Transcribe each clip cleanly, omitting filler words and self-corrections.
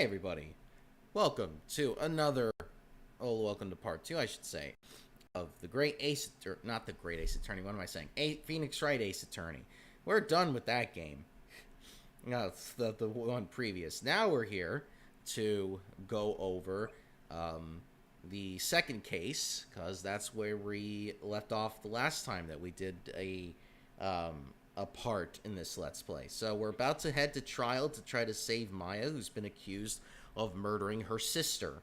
Hi, everybody. Welcome to part two, I should say, of the Great Ace, not the Great Ace Attorney, what am I saying? Phoenix Wright Ace Attorney. We're done with that game. No, it's the one previous. Now we're here to go over the second case, because that's where we left off the last time that we did a part in this Let's Play. So we're about to head to trial to try to save Maya, who's been accused of murdering her sister.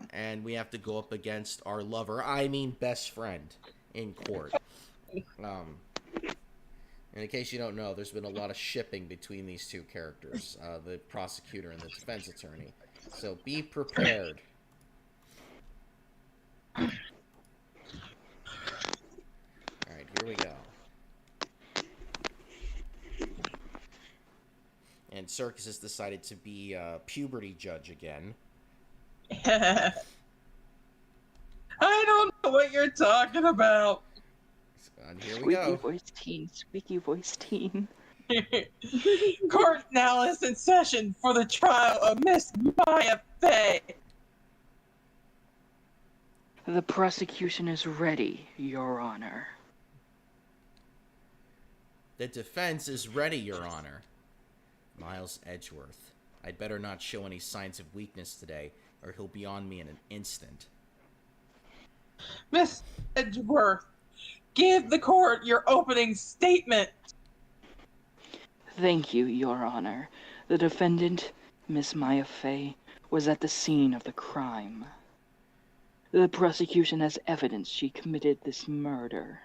And we have to go up against our lover, I mean best friend, in court. In case you don't know, there's been a lot of shipping between these two characters, the prosecutor and the defense attorney. So be prepared. Alright, here we go. And Circus has decided to be a puberty judge again. I don't know what you're talking about. And here we go. Squeaky voice teen. Court now is in session for the trial of Miss Maya Fey. The prosecution is ready, Your Honor. The defense is ready, Your Honor. Miles Edgeworth. I'd better not show any signs of weakness today, or he'll be on me in an instant. Miss Edgeworth, give the court your opening statement. Thank you, Your Honor. The defendant, Miss Maya Fey, was at the scene of the crime. The prosecution has evidence she committed this murder.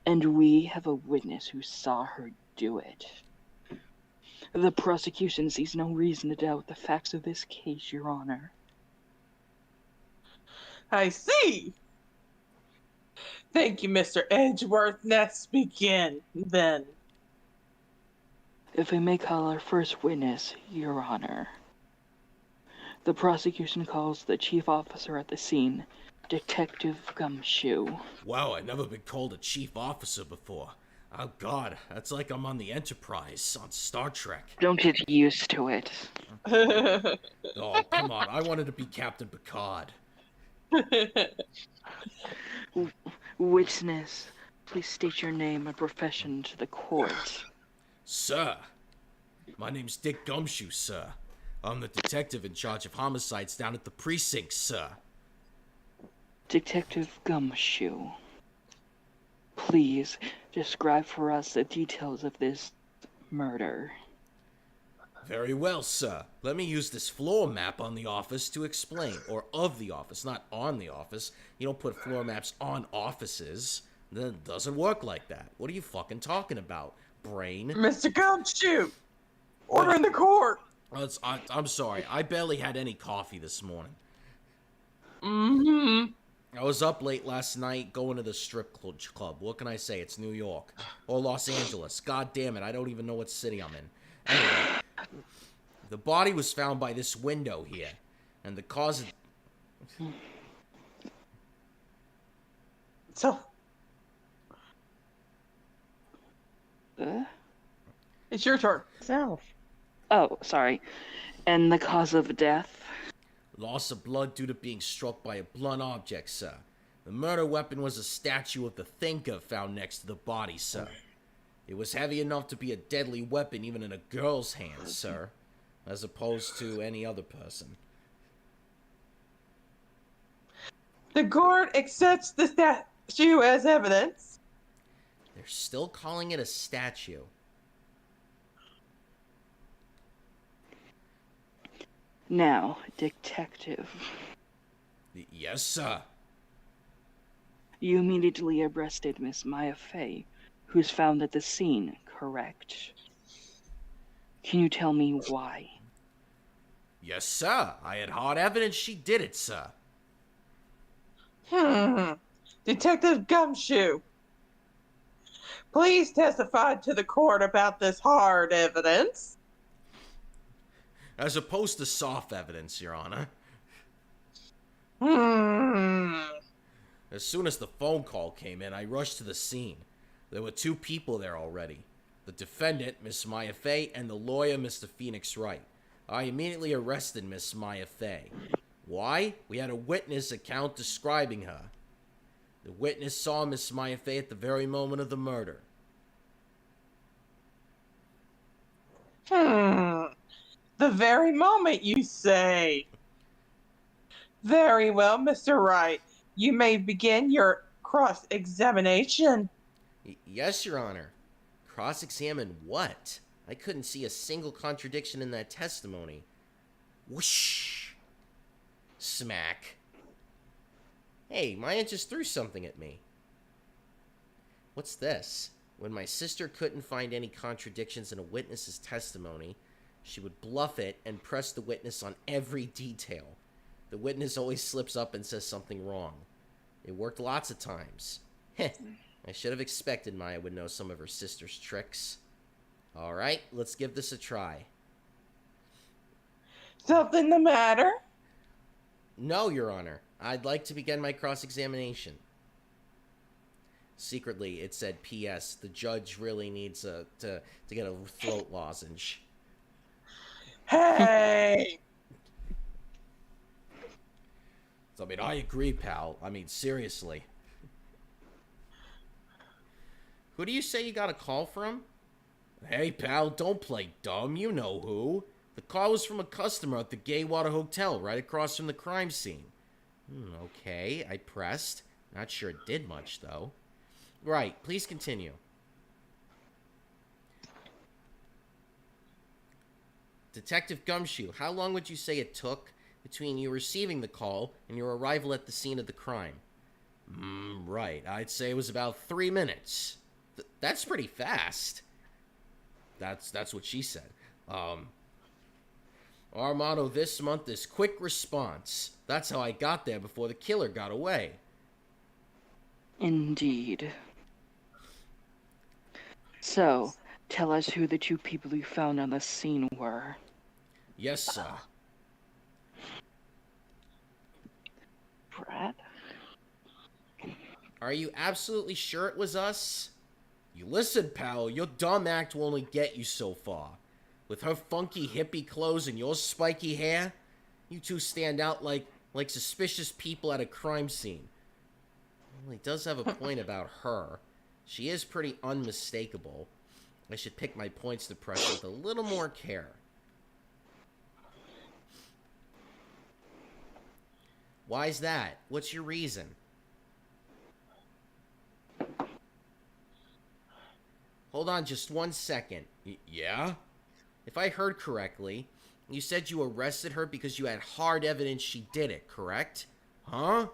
And we have a witness who saw her do it. The prosecution sees no reason to doubt the facts of this case, Your Honor. I see. Thank you, Mr. Edgeworth. Let's begin, then. If I may call our first witness, Your Honor. The prosecution calls the chief officer at the scene, Detective Gumshoe. Wow, I've never been called a chief officer before. Oh god, that's like I'm on the Enterprise on Star Trek. Don't get used to it. Oh, come on, I wanted to be Captain Picard. Witness, please state your name and profession to the court. Sir, my name's Dick Gumshoe, sir. I'm the detective in charge of homicides down at the precinct, sir. Detective Gumshoe, please describe for us the details of this murder. Very well, sir. Let me use this floor map on the office to explain. Or of the office, not on the office. You don't put floor maps on offices. That doesn't work like that. What are you fucking talking about, brain? Mr. Gumshoe, order in the court. I'm sorry. I barely had any coffee this morning. Mm-hmm. I was up late last night going to the strip club. What can I say? It's New York. Or Los Angeles. God damn it, I don't even know what city I'm in. Anyway, the body was found by this window here. And the cause of... So... It's your turn. Oh, sorry. And the cause of death? Loss of blood due to being struck by a blunt object, sir. The murder weapon was a statue of the thinker found next to the body, sir. It was heavy enough to be a deadly weapon even in a girl's hands, sir. As opposed to any other person. The court accepts the statue as evidence. They're still calling it a statue. Now, detective. Yes, sir. You immediately arrested Miss Maya Fey, who's found at the scene, correct? Can you tell me why? Yes, sir. I had hard evidence she did it, sir. Detective Gumshoe, please testify to the court about this hard evidence. As opposed to soft evidence, Your Honor. As soon as the phone call came in, I rushed to the scene. There were two people there already. The defendant, Miss Maya Fey, and the lawyer, Mr. Phoenix Wright. I immediately arrested Miss Maya Fey. Why? We had a witness account describing her. The witness saw Miss Maya Fey at the very moment of the murder. The very moment, you say? Very well, Mr. Wright. You may begin your cross-examination. Yes, Your Honor. Cross-examine what? I couldn't see a single contradiction in that testimony. Whoosh! Smack. Hey, Maya just threw something at me. What's this? When my sister couldn't find any contradictions in a witness's testimony, she would bluff it and press the witness on every detail. The witness always slips up and says something wrong. It worked lots of times. Heh, I should have expected Maya would know some of her sister's tricks. Alright, let's give this a try. Something the matter? No, Your Honor. I'd like to begin my cross-examination. Secretly, it said, P.S. The judge really needs to get a throat lozenge. Hey! So, I agree, pal. Seriously. Who do you say you got a call from? Hey, pal, don't play dumb. You know who. The call was from a customer at the Gaywater Hotel right across from the crime scene. Okay, I pressed. Not sure it did much, though. Right, please continue. Detective Gumshoe, how long would you say it took between you receiving the call and your arrival at the scene of the crime? Right, I'd say it was about 3 minutes. That's pretty fast. That's what she said. Our motto this month is quick response. That's how I got there before the killer got away. Indeed. So, tell us who the two people you found on the scene were. Yes, sir. Brad? Are you absolutely sure it was us? You listen, pal, your dumb act will only get you so far. With her funky hippie clothes and your spiky hair, you two stand out like suspicious people at a crime scene. Well, he does have a point about her. She is pretty unmistakable. I should pick my points to press with a little more care. Why's that? What's your reason? Hold on just 1 second. Yeah? If I heard correctly, you said you arrested her because you had hard evidence she did it, correct? Huh?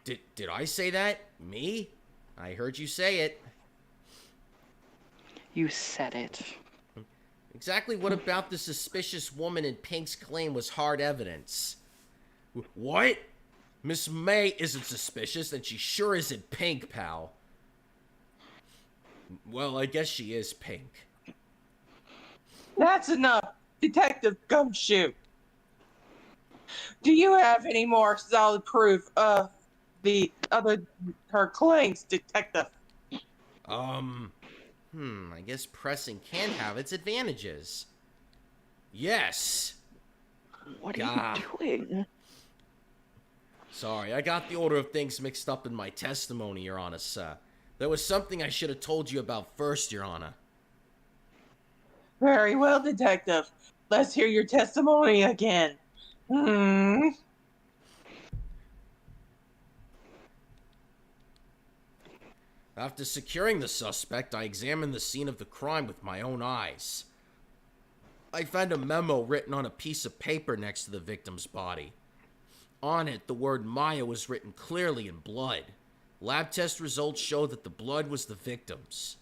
Did I say that? Me? I heard you say it. You said it. Exactly what about the suspicious woman in Pink's claim was hard evidence? What? Miss May isn't suspicious, and she sure isn't Pink, pal. Well, I guess she is Pink. That's enough, Detective Gumshoe. Do you have any more solid proof of her claims, Detective? I guess pressing can have its advantages. Yes. What are you doing? Sorry, I got the order of things mixed up in my testimony, Your Honor, sir. There was something I should have told you about first, Your Honor. Very well, Detective. Let's hear your testimony again. After securing the suspect, I examined the scene of the crime with my own eyes. I found a memo written on a piece of paper next to the victim's body. On it, the word Maya was written clearly in blood. Lab test results showed that the blood was the victim's.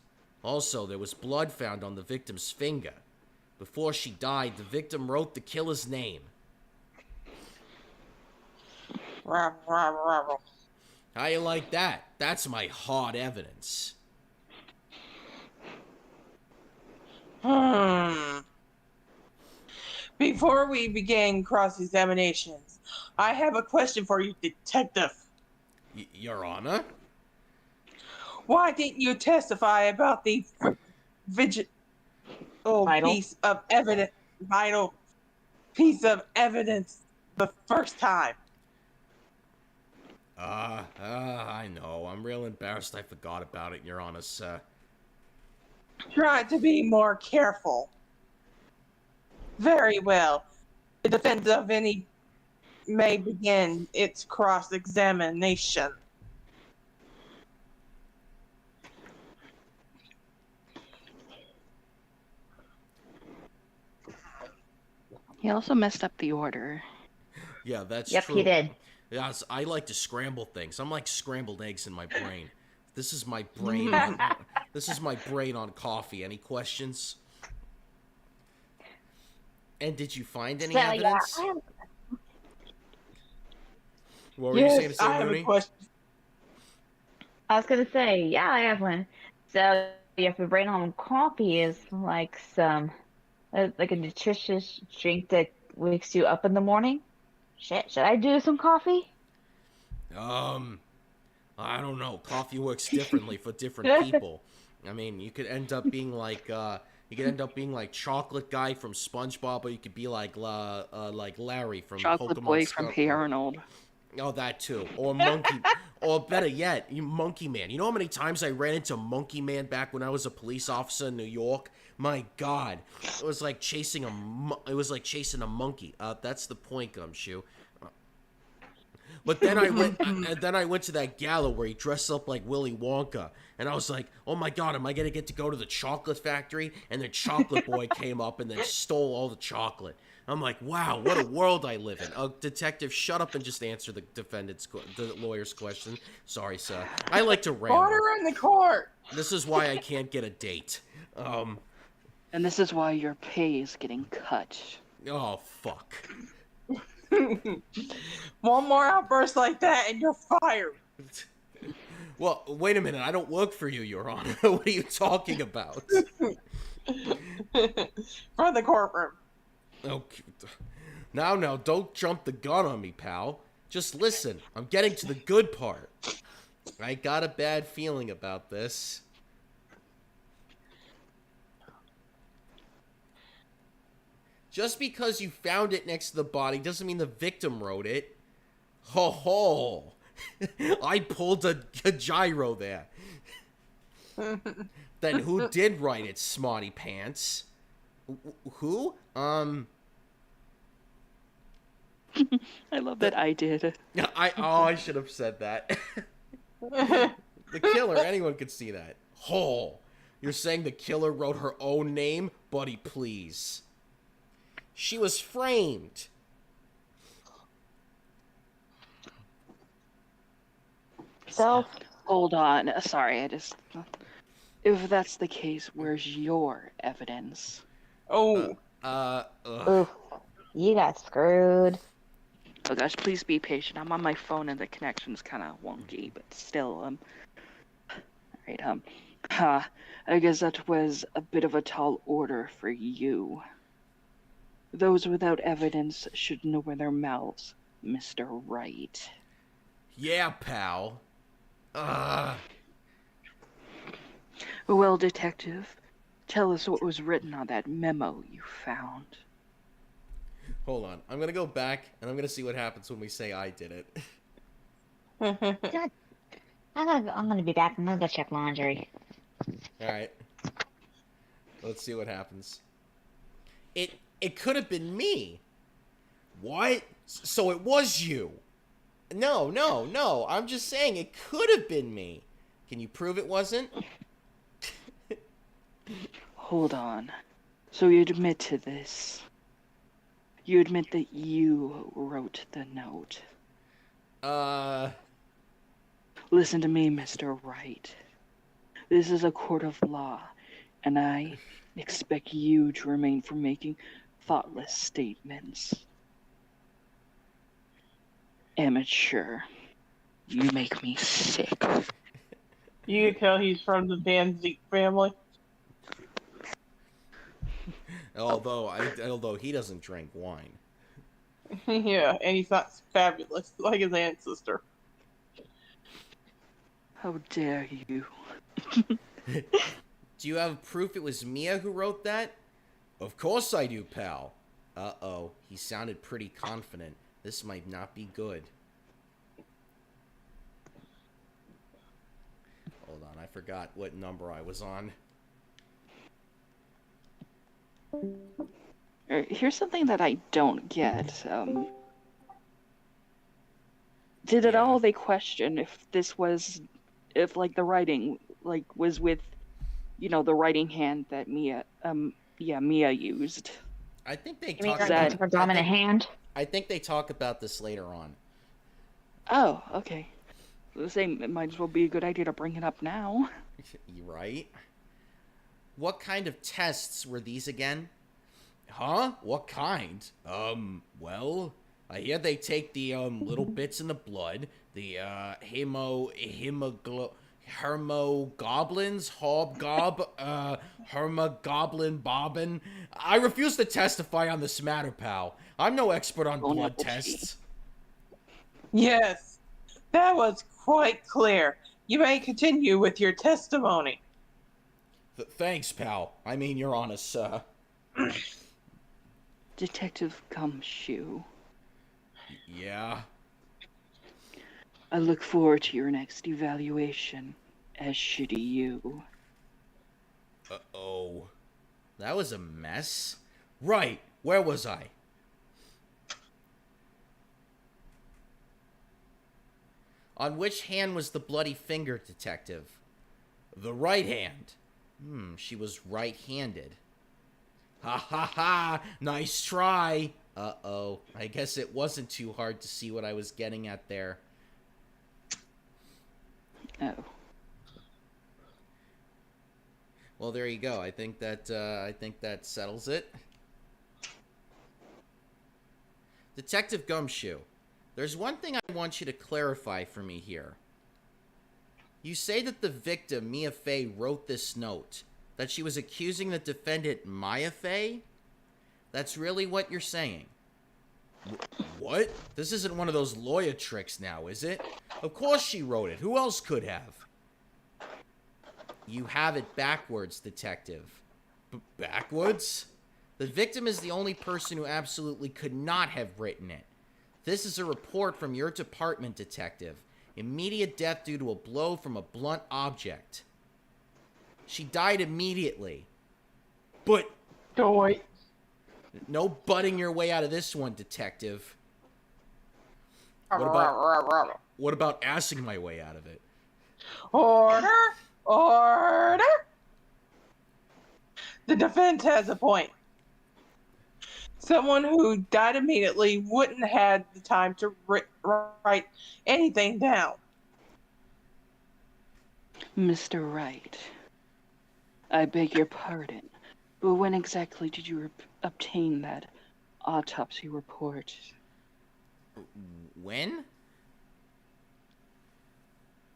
Also, there was blood found on the victim's finger. Before she died, the victim wrote the killer's name. How you like that? That's my hard evidence. Before we begin cross-examinations, I have a question for you, Detective. Your Honor? Why didn't you testify about the Vital? piece of evidence, vital piece of evidence the first time. I know. I'm real embarrassed I forgot about it, Your Honor, sir. Try to be more careful. Very well. The defense of any may begin its cross-examination. He also messed up the order. Yeah, that's Yep, true. he did. Yes, I like to scramble things. I'm like scrambled eggs in my brain. This is my brain on this is my brain on coffee. Any questions? And did you find any So, evidence? yeah, What were you saying to Yes, say, I have a Mooney? question. I was gonna say, yeah, I have one. So, yeah, for brain on coffee is like like a nutritious drink that wakes you up in the morning. Should I do some coffee? I don't know. Coffee works differently for different people. I mean, you could end up being like chocolate guy from SpongeBob, or you could be like Larry from Chocolate Pokemon Boy from Scarlet. Hey Arnold. Oh, that too. Or Monkey. Or better yet, you Monkey Man. You know how many times I ran into Monkey Man back when I was a police officer in New York? My God, it was like chasing a monkey. That's the point, Gumshoe. But then I went to that gala where he dressed up like Willy Wonka, and I was like, oh my God, am I gonna get to go to the chocolate factory? And then Chocolate Boy came up and then stole all the chocolate. I'm like, wow, what a world I live in. Detective, shut up and just answer the the lawyer's question. Sorry, sir. I like to ramble. Order in the court. This is why I can't get a date. And this is why your pay is getting cut. Oh, fuck. One more outburst like that and you're fired. Well, wait a minute. I don't work for you, Your Honor. What are you talking about? From the courtroom. Okay. Now, don't jump the gun on me, pal. Just listen. I'm getting to the good part. I got a bad feeling about this. Just because you found it next to the body doesn't mean the victim wrote it. Ho ho! I pulled a gyro there. Then who did write it, smarty pants? Who? I love that I did. I should have said that. The killer, anyone could see that. Ho! You're saying the killer wrote her own name? Buddy, please. She was framed. So, Hold on. Sorry, If that's the case, where's your evidence? Oh, oof, you got screwed. Oh gosh, please be patient. I'm on my phone and the connection's kind of wonky, but still, Alright, I guess that was a bit of a tall order for you. Those without evidence should know where their mouths, Mr. Wright. Yeah, pal. Well, Detective, tell us what was written on that memo you found. Hold on. I'm gonna go back, and I'm gonna see what happens when we say I did it. God, I'm gonna be back. I'm gonna go check laundry. Alright. Let's see what happens. It could have been me. What? So it was you. No. I'm just saying it could have been me. Can you prove it wasn't? Hold on. So you admit to this? You admit that you wrote the note? Listen to me, Mr. Wright. This is a court of law, and I expect you to remain from making thoughtless statements. Amateur. You make me sick. you can tell he's from the Van Zeke family. Although he doesn't drink wine. Yeah, and he's not fabulous like his ancestor. How dare you? Do you have proof it was Mia who wrote that? Of course I do, pal. Uh-oh, he sounded pretty confident. This might not be good. Hold on, I forgot what number I was on. Here's something that I don't get. Did at Yeah. all they question if like the writing like was with, the writing hand that Mia used? I think they You mean talk like about it's her dominant hand? I think they talk about this later on. Oh, okay. The same. It might as well be a good idea to bring it up now. You right? What kind of tests were these again? Huh? What kind? Well, I hear they take the, little bits in the blood, the, hermogoblins, hermogoblin bobbin. I refuse to testify on this matter, pal. I'm no expert on Own blood apple tea. tests. Yes, that was quite clear. You may continue with your testimony. Thanks, pal. I mean, you're honest, Detective Gumshoe, Yeah? I look forward to your next evaluation, as should you. Uh-oh. That was a mess. Right, where was I? On which hand was the bloody finger, detective? The right hand. She was right-handed. Ha ha ha! Nice try! Uh-oh. I guess it wasn't too hard to see what I was getting at there. Oh. Well, there you go. I think that settles it. Detective Gumshoe, there's one thing I want you to clarify for me here. You say that the victim, Mia Fey, wrote this note. That she was accusing the defendant, Maya Fey? That's really what you're saying. What? This isn't one of those lawyer tricks now, is it? Of course she wrote it. Who else could have? You have it backwards, detective. Backwards? The victim is the only person who absolutely could not have written it. This is a report from your department, detective. Immediate death due to a blow from a blunt object. She died immediately. But Don't wait. no butting your way out of this one, detective. What about assing my way out of it? Order! Order! The defense has a point. Someone who died immediately wouldn't have had the time to write anything down. Mr. Wright, I beg your pardon, but when exactly did you obtain that autopsy report? When?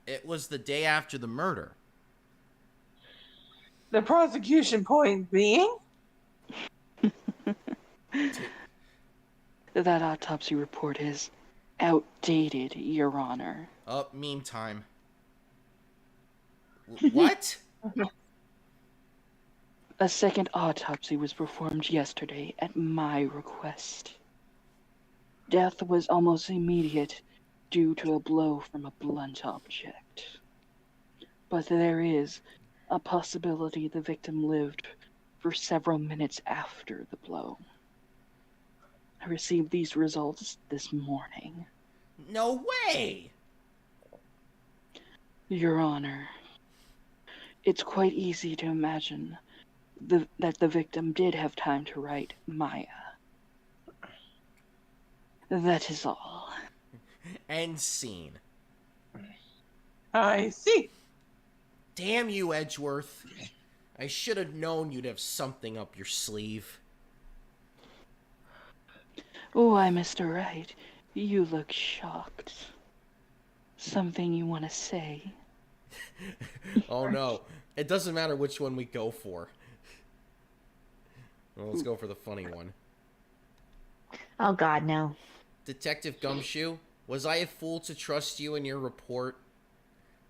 It was the day after the murder. The prosecution point being? That autopsy report is outdated, Your Honor. Meantime. What? A second autopsy was performed yesterday at my request. Death was almost immediate due to a blow from a blunt object. But there is a possibility the victim lived for several minutes after the blow. I received these results this morning. No way! Your Honor, it's quite easy to imagine that the victim did have time to write Maya. That is all. End scene. I see. Damn you, Edgeworth. I should have known you'd have something up your sleeve. Why, Mr. Wright, you look shocked. Something you want to say? Oh no. It doesn't matter which one we go for. Well, let's go for the funny one. Oh God, no. Detective Gumshoe, was I a fool to trust you in your report?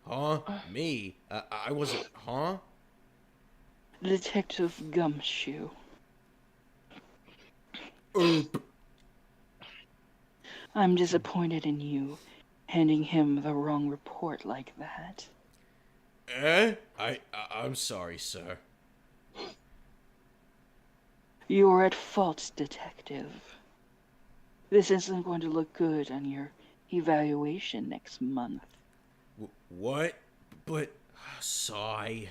Huh? Me? I wasn't... Huh? Detective Gumshoe. Oop. I'm disappointed in you, handing him the wrong report like that. I'm sorry, sir. You're at fault, detective. This isn't going to look good on your evaluation next month. What? But, sigh.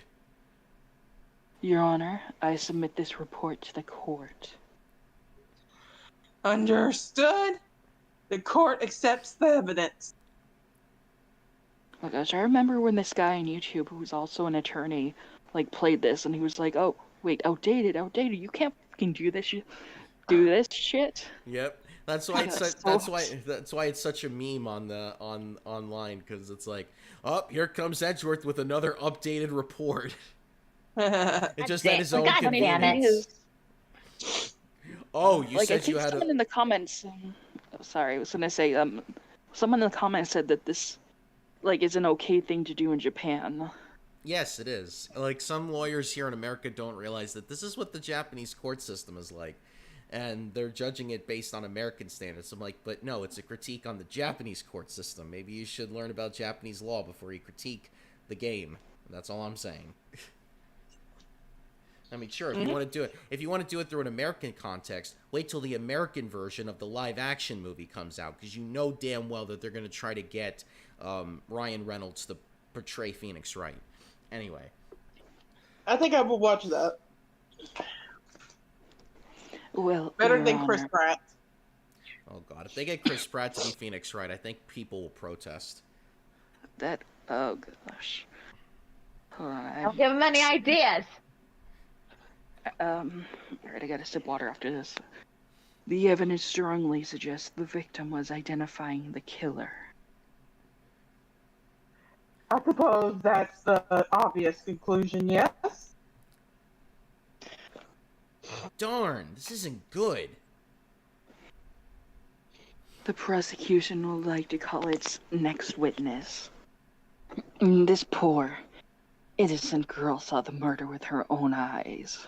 Your Honor, I submit this report to the court. Understood. The court accepts the evidence. Oh gosh, I remember when this guy on YouTube, who was also an attorney, like played this, and he was like, "Oh, wait, outdated. You can't fucking do this shit." Yep. That's why it's That's that's why it's such a meme online, because it's like, oh, here comes Edgeworth with another updated report. It just at his own God damn convenience. it. Oh, you Like, I said think you had someone in the comments. Oh, sorry, I was gonna say, someone in the comments said that this, like, is an okay thing to do in Japan. Yes, it is. Like, some lawyers here in America don't realize that this is what the Japanese court system is like, and they're judging it based on American standards. I'm like, but no, it's a critique on the Japanese court system. Maybe you should learn about Japanese law before you critique the game. That's all I'm saying. I mean, sure, if you want to do it through an American context, wait till the American version of the live-action movie comes out, because you know damn well that they're going to try to get Ryan Reynolds to portray Phoenix Wright. Anyway. I think I will watch that. Well, Better Your than Chris Honor, Pratt. Oh, God. If they get Chris Pratt to be Phoenix Wright, I think people will protest. Oh gosh. Hold on, Don't give him any ideas. Alright, I gotta sip water after this. The evidence strongly suggests the victim was identifying the killer. I suppose that's the obvious conclusion, yes? Darn, this isn't good. The prosecution would like to call its next witness. This poor, innocent girl saw the murder with her own eyes.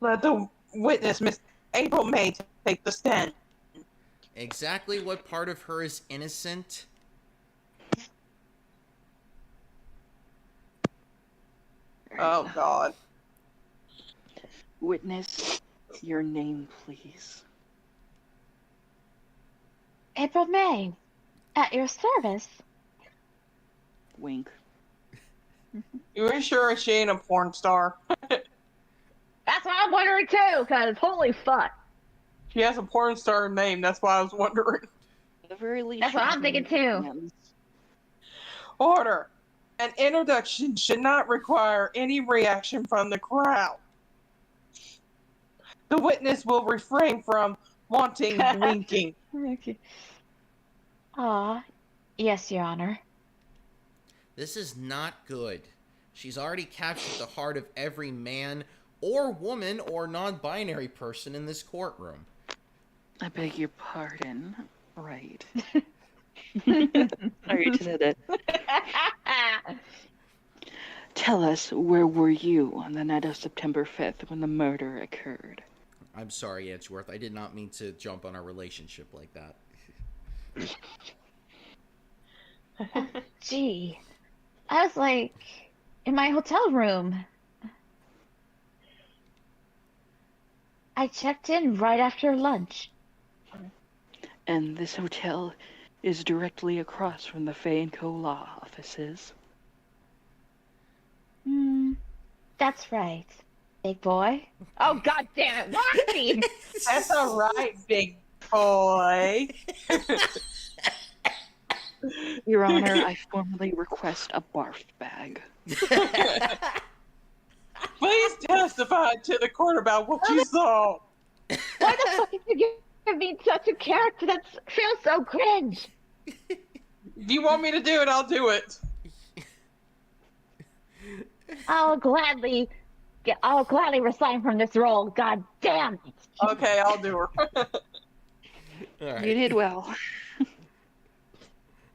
Let the witness, Miss April May, take the stand. Exactly what part of her is innocent? Oh, God. Witness, your name, please. April May, at your service. Wink. You sure she ain't a porn star? That's what I'm wondering too, because holy fuck. She has a porn star name, that's why I was wondering. At the very least, That's what I'm thinking too. hands. Order. An introduction should not require any reaction from the crowd. The witness will refrain from wanting winking. Okay. Yes, Your Honor. This is not good. She's already captured the heart of every man or woman or non-binary person in this courtroom. I beg your pardon. Right. Sorry to say that. Tell us, where were you on the night of September 5th when the murder occurred? I'm sorry, Edgeworth. I did not mean to jump on our relationship like that. Gee. I was like in my hotel room. I checked in right after lunch. And this hotel is directly across from the Fay & Co. law offices. That's right. Big boy. Oh, god damn it, Roxy! That's all right, big boy. Your Honor, I formally request a barf bag. Please testify to the court about what you saw. Why the fuck did you give me such a character that feels so cringe? If you want me to do it, I'll do it. I'll gladly resign from this role. God damn it! Okay, I'll do her. All right. You did well.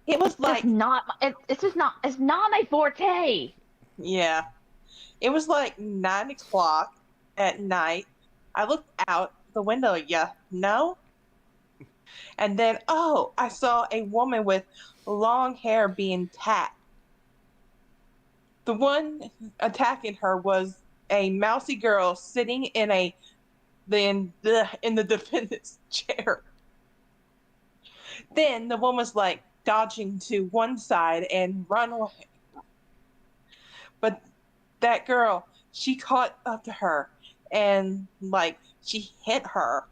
It was like, It's not my forte. yeah. It was like 9 o'clock at night. I looked out the window, and then, oh, I saw a woman with long hair being tapped. The one attacking her was a mousy girl sitting in the defendant's chair. Then the woman's like dodging to one side and run away. But that girl, she caught up to her and like she hit her.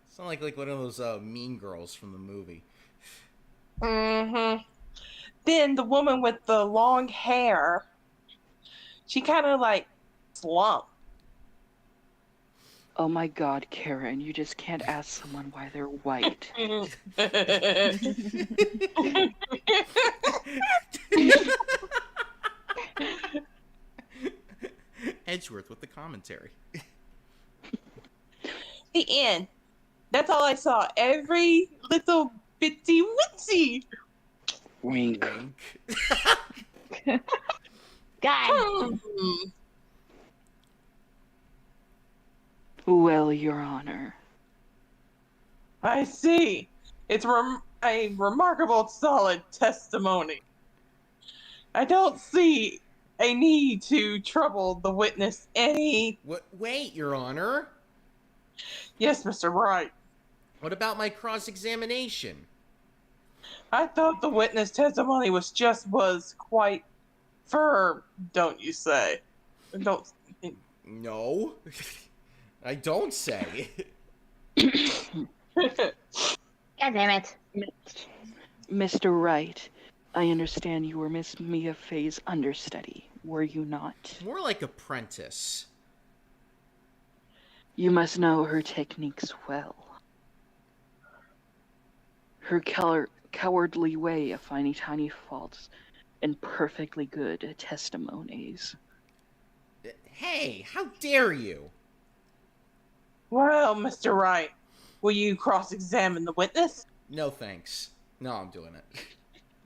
Sound like one of those mean girls from the movie. Mm-hmm. Then the woman with the long hair, she kind of like slumped. Oh my god, Karen, you just can't ask someone why they're white. Edgeworth with the commentary. The end. That's all I saw. Every little bitty witsy. Wink. Wink. God. Well, Your Honor. I see. It's a remarkable solid testimony. I don't see a need to trouble the witness any. Wait, Your Honor. Yes, Mr. Wright. What about my cross-examination? I thought the witness testimony was quite firm, don't you say? Don't. No. I don't say. God damn it. Mr. Wright, I understand you were Miss Mia Fey's understudy, were you not? More like apprentice. You must know her techniques well. Her cowardly way of finding tiny faults and perfectly good testimonies. Hey, how dare you? Well, Mr. Wright, will you cross-examine the witness? No thanks. No, I'm doing it.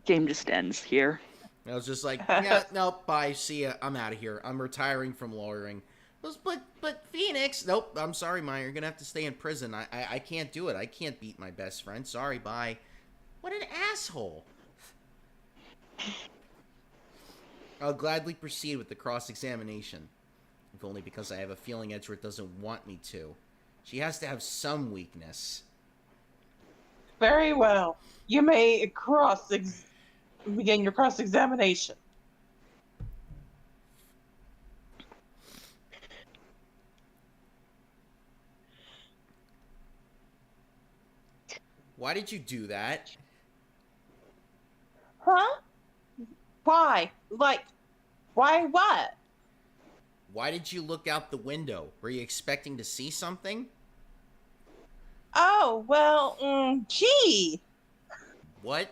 Game just ends here. I was just like, yeah, nope, bye, see ya, I'm out of here. I'm retiring from lawyering. But Phoenix, nope, I'm sorry, Maya, you're gonna have to stay in prison. I can't do it. I can't beat my best friend. Sorry, bye. What an asshole. I'll gladly proceed with the cross-examination. If only because I have a feeling Edgeworth doesn't want me to. She has to have some weakness. Very well. You may begin your cross-examination. Why did you do that? Huh? Why? Like, why what? Why did you look out the window? Were you expecting to see something? Oh, well, gee. What?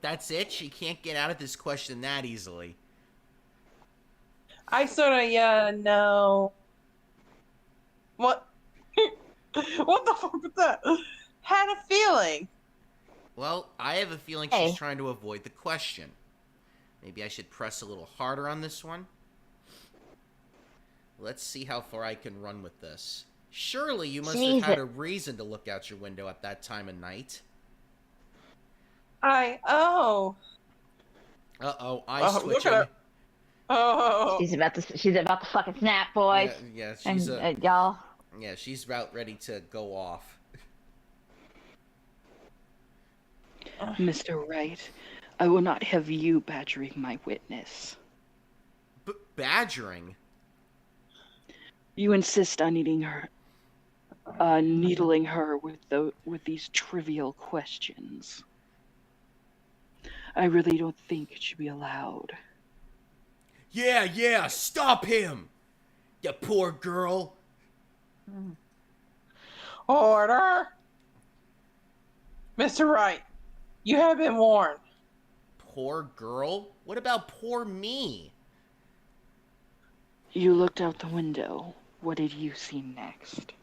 That's it? She can't get out of this question that easily. I sort of, know. What? What the fuck was that? Had a feeling. Well, I have a feeling Hey. she's trying to avoid the question. Maybe I should press a little harder on this one? Let's see how far I can run with this. Surely you must have had a reason to look out your window at that time of night. Oh. Uh-oh, eye Look twitching. at her. Oh. She's about to fucking snap, boys. Yeah, And she's y'all. yeah, she's about ready to go off. Mr. Wright, I will not have you badgering my witness. Badgering? You insist on needling her with these trivial questions. I really don't think it should be allowed. Yeah, stop him! You poor girl. Order. Mr. Wright, you have been warned. Poor girl? What about poor me? You looked out the window. What did you see next?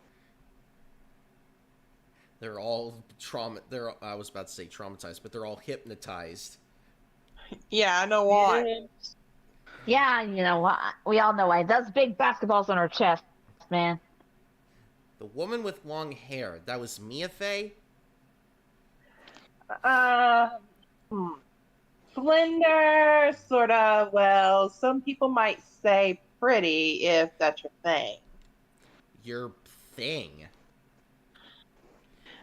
They're all I was about to say traumatized, but they're all hypnotized. Yeah, I know why. Yeah, you know what? We all know why. Those big basketballs on her chest, man. The woman with long hair. That was Mia Fey? Uh, hmm. Slender, sort of, well, some people might say pretty if that's your thing. Your thing.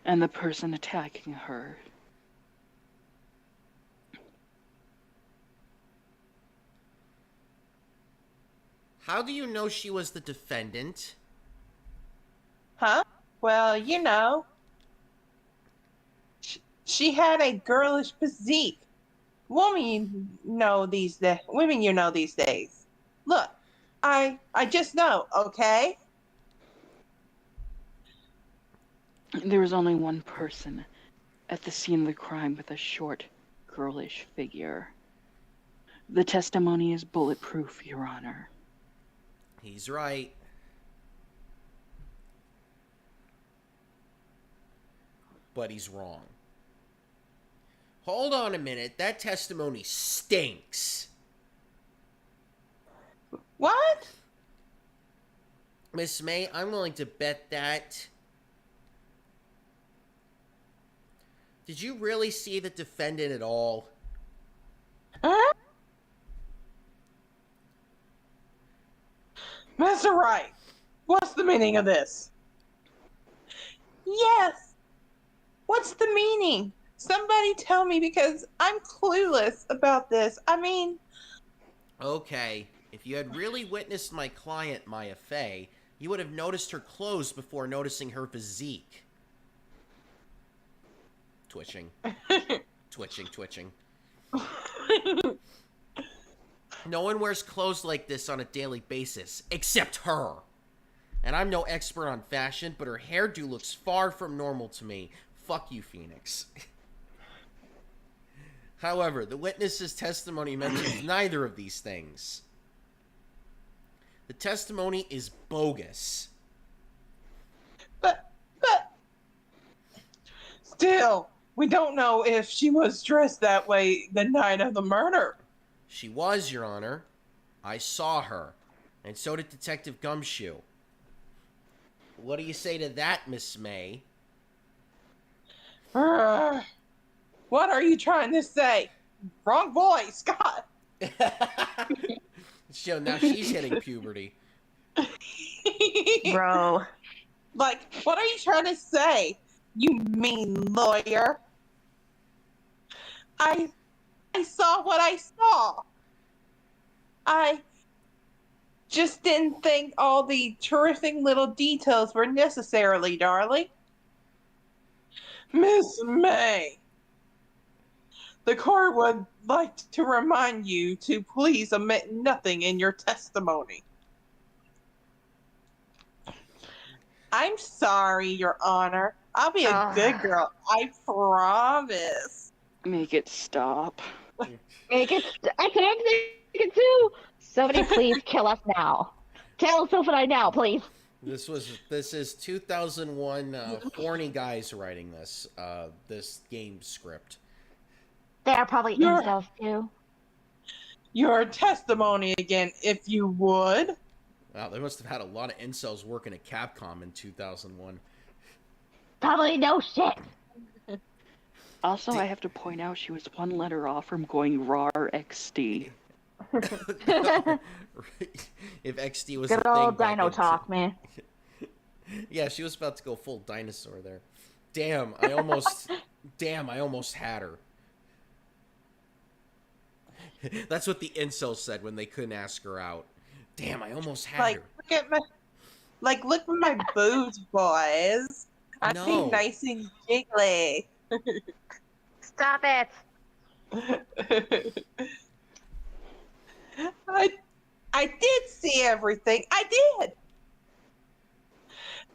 And the person attacking her. How do you know she was the defendant? Huh? Well, she had a girlish physique. Women you know these days. Look, I just know, okay? There was only one person at the scene of the crime with a short, girlish figure. The testimony is bulletproof, Your Honor. He's right. But he's wrong. Hold on a minute. That testimony stinks. What? Miss May, I'm willing to bet that. Did you really see the defendant at all? Huh? Mr. Wright, what's the meaning of this? Yes. What's the meaning? Somebody tell me because I'm clueless about this. I mean, Okay, if you had really witnessed my client, Maya Fey, you would have noticed her clothes before noticing her physique. Twitching. Twitching. No one wears clothes like this on a daily basis, except her. And I'm no expert on fashion, but her hairdo looks far from normal to me. Fuck you, Phoenix. However, the witness's testimony mentions neither of these things. The testimony is bogus. but still, we don't know if she was dressed that way the night of the murder. She was, Your Honor. I saw her. And so did Detective Gumshoe. What do you say to that, Miss May? What are you trying to say? Wrong voice, God. So now she's hitting puberty. Bro. Like, what are you trying to say? You mean lawyer? I saw what I saw. I just didn't think all the terrific little details were necessarily, darling. Miss May, the court would like to remind you to please omit nothing in your testimony. I'm sorry, Your Honor. I'll be a good girl. I promise. Make it stop. I can't make it too. Somebody please kill us now. Kill Soph and I now, please. This is 2001 horny guys writing this game script. They're probably incels too. Your testimony again, if you would. Wow, they must have had a lot of incels working at Capcom in 2001. Probably no shit. Also, I have to point out she was one letter off from going RAR XD. If XD was Good a thing old back Dino in talk, man. Yeah, she was about to go full dinosaur there. Damn, I almost had her. That's what the incels said when they couldn't ask her out. Damn, I almost had her. Look at my boobs, boys. I think nice and jiggly. Stop it. I did see everything. I did.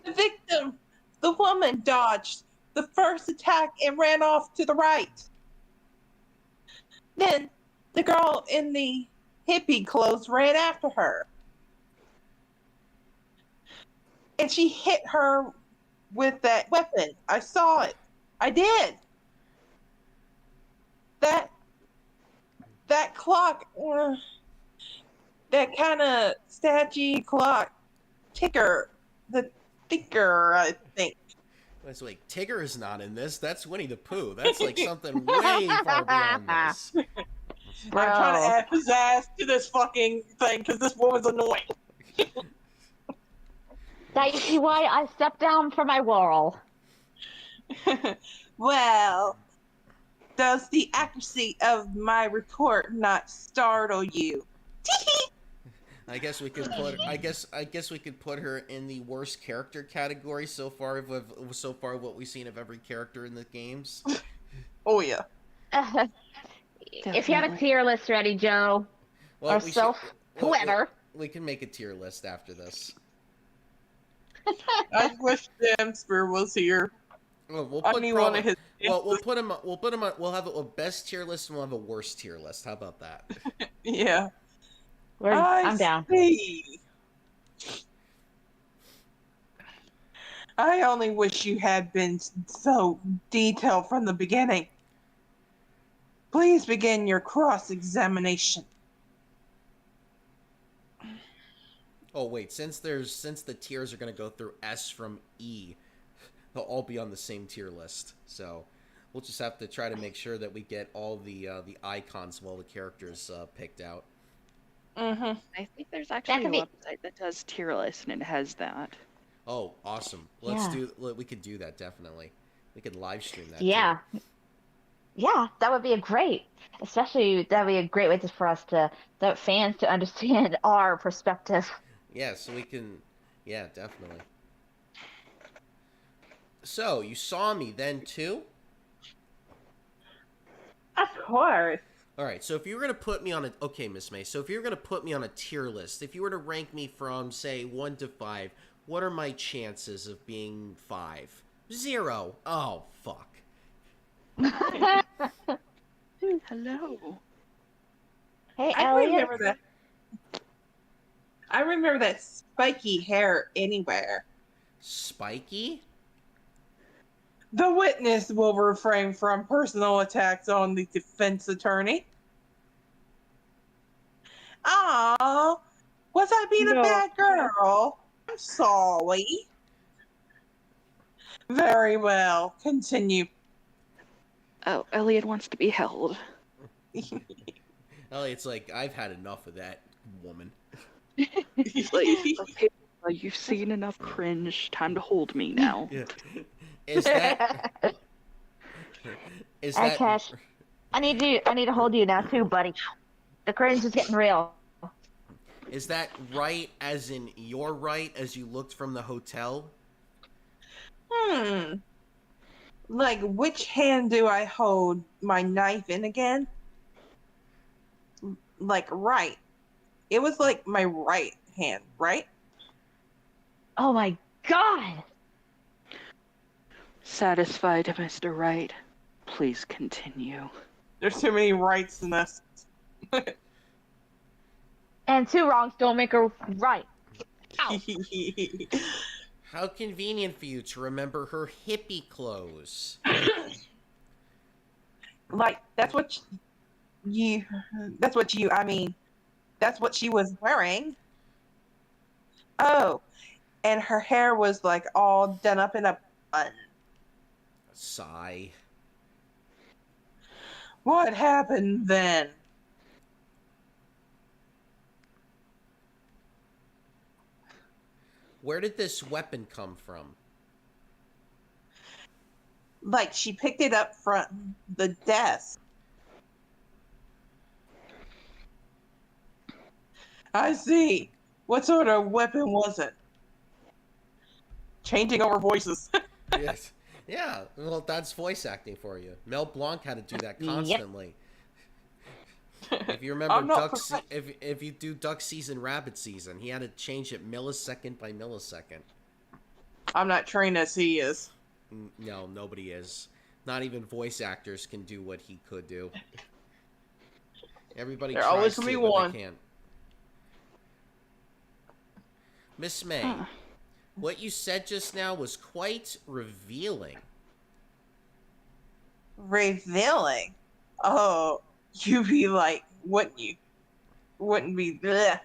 The victim, the woman, dodged the first attack and ran off to the right. Then the girl in the hippie clothes ran after her. And she hit her with that weapon. I saw it. I did. That clock, that kind of statue clock ticker, the thinker, I think. Wait, Tigger is not in this. That's Winnie the Pooh. That's like something way far beyond this. I'm trying to Bro. add pizzazz to this fucking thing because this woman's annoying. That you see why I stepped down from my laurel. Well, does the accuracy of my report not startle you? I guess we could put. I guess we could put her in the worst character category so far. What we've seen of every character in the games. Oh yeah. If you have a Definitely. tier list ready, Joe, Well, or we self, should- whoever. we can make a tier list after this. I wish Damsper was here. Well, we'll I put need probably, one of his. well, we'll put him. We'll put him. We'll have a best tier list and we'll have a worst tier list. How about that? Yeah. I'm down. See. I only wish you had been so detailed from the beginning. Please begin your cross-examination. Oh wait, since the tiers are gonna go through S from E, they'll all be on the same tier list. So we'll just have to try to make sure that we get all the icons of all the characters picked out. Mm-hmm. I think there's actually a could be- website that does tier lists and it has that. Oh, awesome! We could do that definitely. We could live stream that. Yeah. Too. Yeah, that would be a great, especially that would be a great way for us to, the fans to understand our perspective. Yeah, so we can. Yeah, definitely. So you saw me then too. Of course. All right, so if you were gonna put me on a Miss May. So if you were gonna put me on a tier list, if you were to rank me from say 1 to 5, what are my chances of being 5? 0. Oh fuck. Hello. Hey, I Elliot. remember that. I remember that spiky hair anywhere. Spiky? The witness will refrain from personal attacks on the defense attorney. Aw, was I being a No. bad girl? I'm sorry. Very well. Continue. Oh, Elliot wants to be held. Elliot's like, I've had enough of that woman. Okay, well, you've seen enough cringe. Time to hold me now. Yeah. Is that? Is Hey, that? Cash. I need to hold you now too, buddy. The cringe is getting real. Is that right? As in your right, as you looked from the hotel? Like, which hand do I hold my knife in again? Like, right. It was like my right hand, right? Oh my god! Satisfied, Mr. Wright? Please continue. There's too many rights in this. And 2 wrongs don't make a right. Ow. How convenient for you to remember her hippie clothes. Like, that's what she was wearing. Oh, and her hair was like all done up in a bun. Sigh. What happened then? Where did this weapon come from? Like, she picked it up from the desk. I see. What sort of weapon was it? Changing over voices. Yes. Yeah, well, that's voice acting for you. Mel Blanc had to do that constantly. If you remember I'm not if you do duck season, rabbit season, he had to change it millisecond by millisecond. I'm not trained as he is. No, nobody is. Not even voice actors can do what he could do. Everybody There tries always to, will be but one. they can't. Miss May, what you said just now was quite revealing. Revealing? Oh, you'd be like, wouldn't you? wouldn't be. Bleh.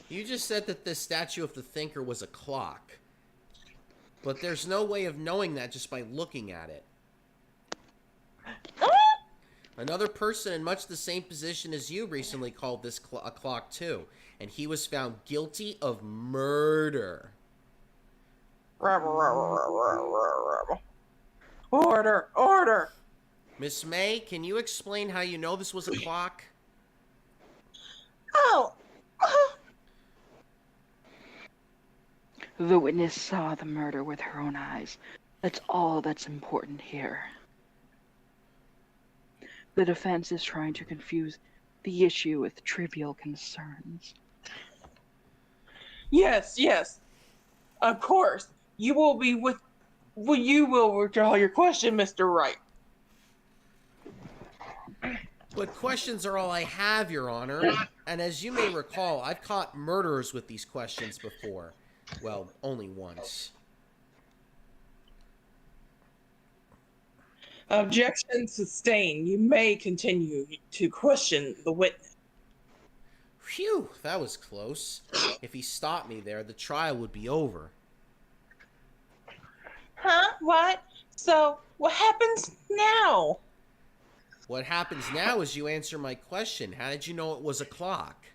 You just said that the statue of the thinker was a clock. But there's no way of knowing that just by looking at it. Another person in much the same position as you recently called this a clock too, and he was found guilty of murder. Order, order. Miss May, can you explain how you know this was a clock? Oh. The witness saw the murder with her own eyes. That's all that's important here. The defense is trying to confuse the issue with trivial concerns. Yes, yes. Of course. You will withdraw your question, Mr. Wright. But questions are all I have, Your Honor. And as you may recall, I've caught murderers with these questions before. Well, only once. Objection sustained. You may continue to question the witness. Phew, that was close. If he stopped me there, the trial would be over. Huh? What? So, what happens now? What happens now is you answer my question. How did you know it was a clock?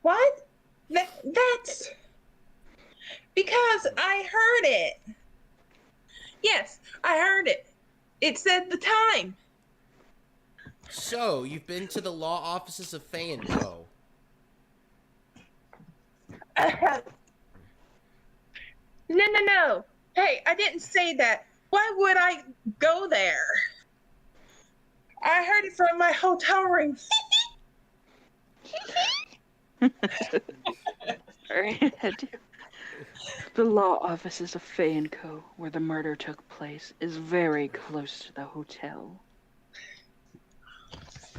What? That's because I heard it. Yes, I heard it. It said the time. So, you've been to the law offices of Fay & Co. No. Hey, I didn't say that. Why would I go there? I heard it from my hotel room. The law offices of Fay & Co., where the murder took place, is very close to the hotel.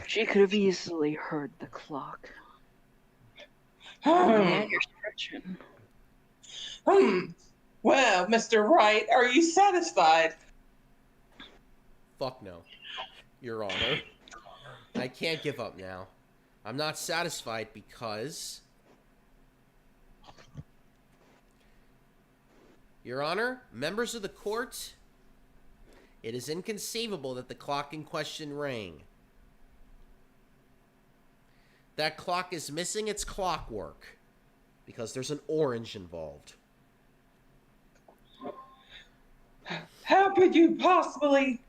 She could have easily heard the clock. And you're stretching. Well, Mr. Wright, are you satisfied? Fuck no, Your Honor. I can't give up now. I'm not satisfied because... Your Honor, members of the court, it is inconceivable that the clock in question rang. That clock is missing its clockwork because there's an orange involved. How could you possibly...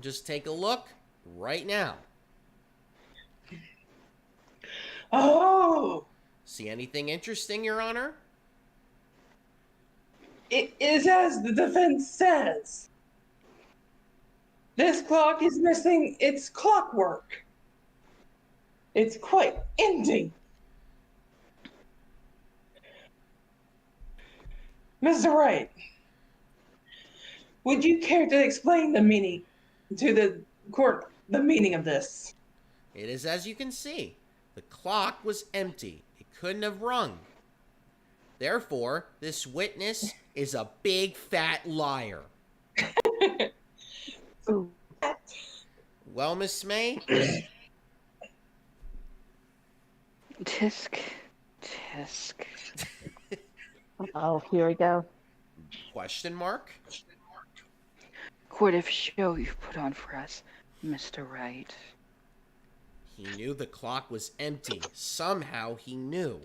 Just take a look right now. Oh! See anything interesting, Your Honor? It is as the defense says. This clock is missing its clockwork. It's quite empty. Mr. Wright, would you care to explain the meaning to the court, the meaning of this? It is as you can see. The clock was empty. It couldn't have rung. Therefore, this witness is a big fat liar. Well, Miss May? Tisk. Oh, here we go. Question mark? What a show you've put on for us, Mr. Wright. He knew the clock was empty. Somehow he knew.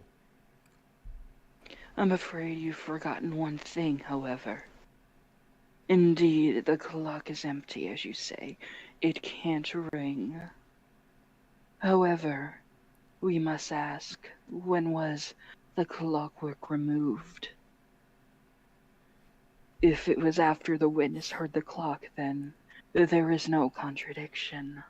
I'm afraid you've forgotten one thing, however. Indeed, the clock is empty, as you say. It can't ring. However, we must ask, when was the clockwork removed? If it was after the witness heard the clock, then there is no contradiction.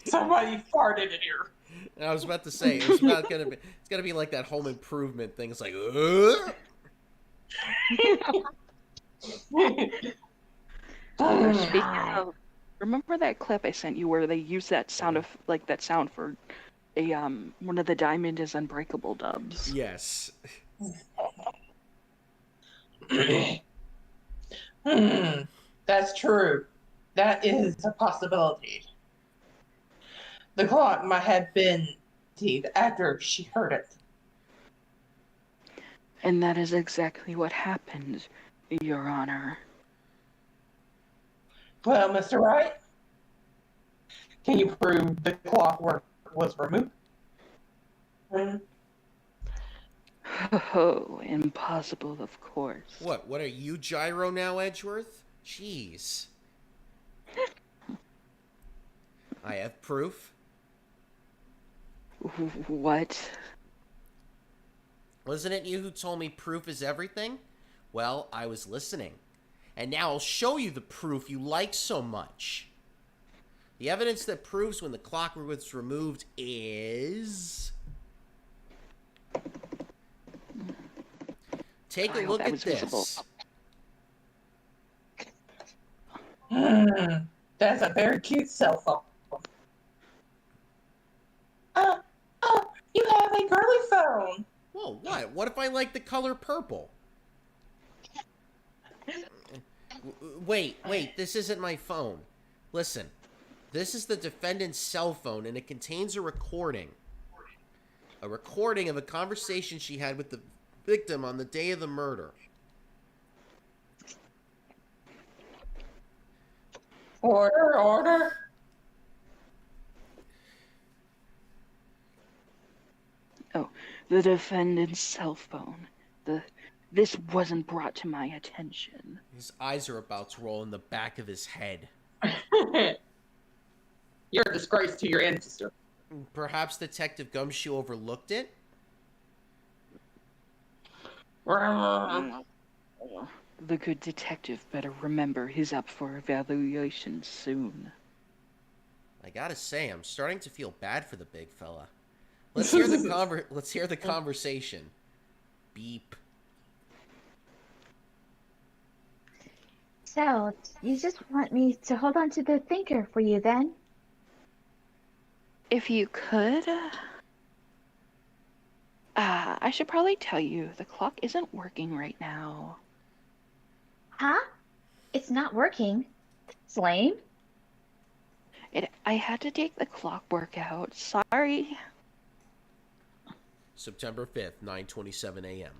Somebody farted in here. I was about to say, it's gonna be like that Home Improvement thing. It's like, Speaking of, remember that clip I sent you where they use that sound for a one of the Diamond is Unbreakable dubs? yes. That's true. That is a possibility. The clock might have been teeth after she heard it. And that is exactly what happened, Your Honor. Well, Mr. Wright, can you prove the clockwork was removed? Oh, impossible, of course. What are you, Gyro now, Edgeworth? Jeez. I have proof. What? Wasn't it you who told me proof is everything? Well, I was listening. And now I'll show you the proof you like so much. The evidence that proves when the clockwork was removed is... Take a look at this. That's a very cute cell phone. You have a girly phone. Whoa, what? What if I like the color purple? Wait, this isn't my phone. Listen, this is the defendant's cell phone, and it contains a recording. A recording of a conversation she had with the victim on the day of the murder. Order. Oh, the defendant's cell phone. This wasn't brought to my attention. His eyes are about to roll in the back of his head. You're a disgrace to your ancestor. Perhaps Detective Gumshoe overlooked it? The good detective better remember he's up for evaluation soon. I gotta say, I'm starting to feel bad for the big fella. Let's hear the conversation. Beep. So, you just want me to hold on to the thinker for you then? If you could... I should probably tell you, the clock isn't working right now. Huh? It's not working. It's lame. I had to take the clockwork out. Sorry. September 5th, 9:27 a.m.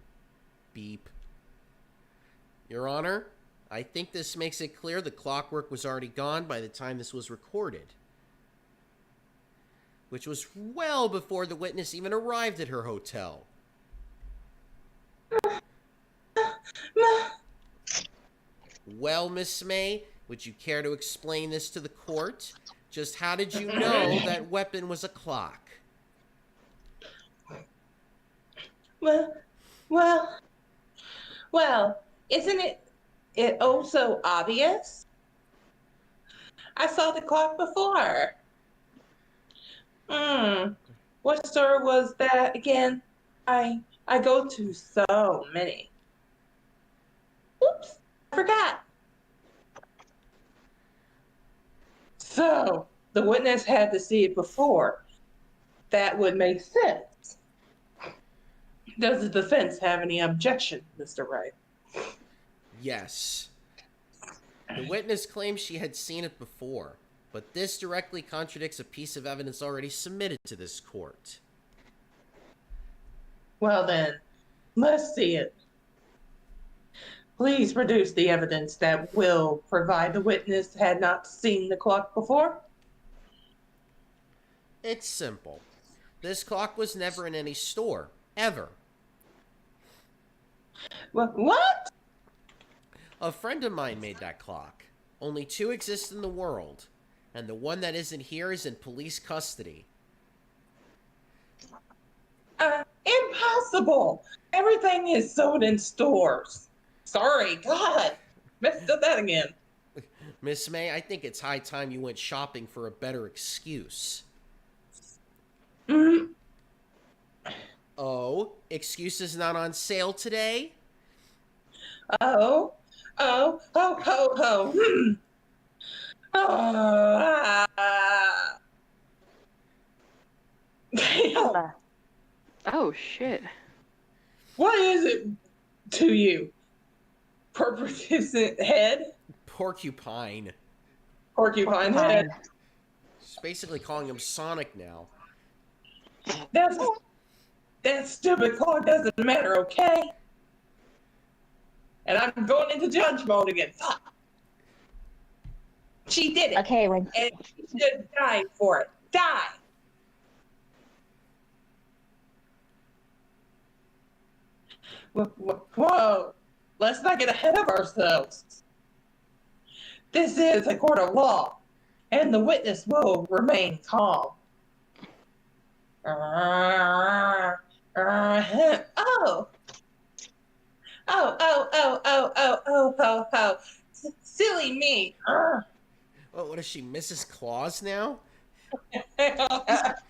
Beep. Your Honor, I think this makes it clear the clockwork was already gone by the time this was recorded. Which was well before the witness even arrived at her hotel. Well, Miss May, would you care to explain this to the court? Just how did you know that weapon was a clock? Well, isn't it oh so obvious? I saw the clock before. What store was that again? I go to so many. Oops, I forgot. So, the witness had to see it before. That would make sense. Does the defense have any objection, Mr. Wright? Yes. The witness claims she had seen it before, but this directly contradicts a piece of evidence already submitted to this court. Well then, let's see it. Please produce the evidence that will provide the witness had not seen the clock before. It's simple. This clock was never in any store, ever. What? A friend of mine made that clock. Only two exist in the world, and the one that isn't here is in police custody. Impossible! Everything is sold in stores. Sorry, God. Messed up that again. Miss May, I think it's high time you went shopping for a better excuse. Oh, excuses not on sale today? Oh. Damn. Oh, shit. What is it to you? Purposive head? Porcupine. Porcupine head. She's basically calling him Sonic now. That stupid car doesn't matter, okay? And I'm going into judge mode again. Fuck. She did it. Okay, And she should die for it. Die. Whoa. Let's not get ahead of ourselves. This is a court of law, and the witness will remain calm. Oh. Silly me. Oh, what is she, Mrs. Claus now? That's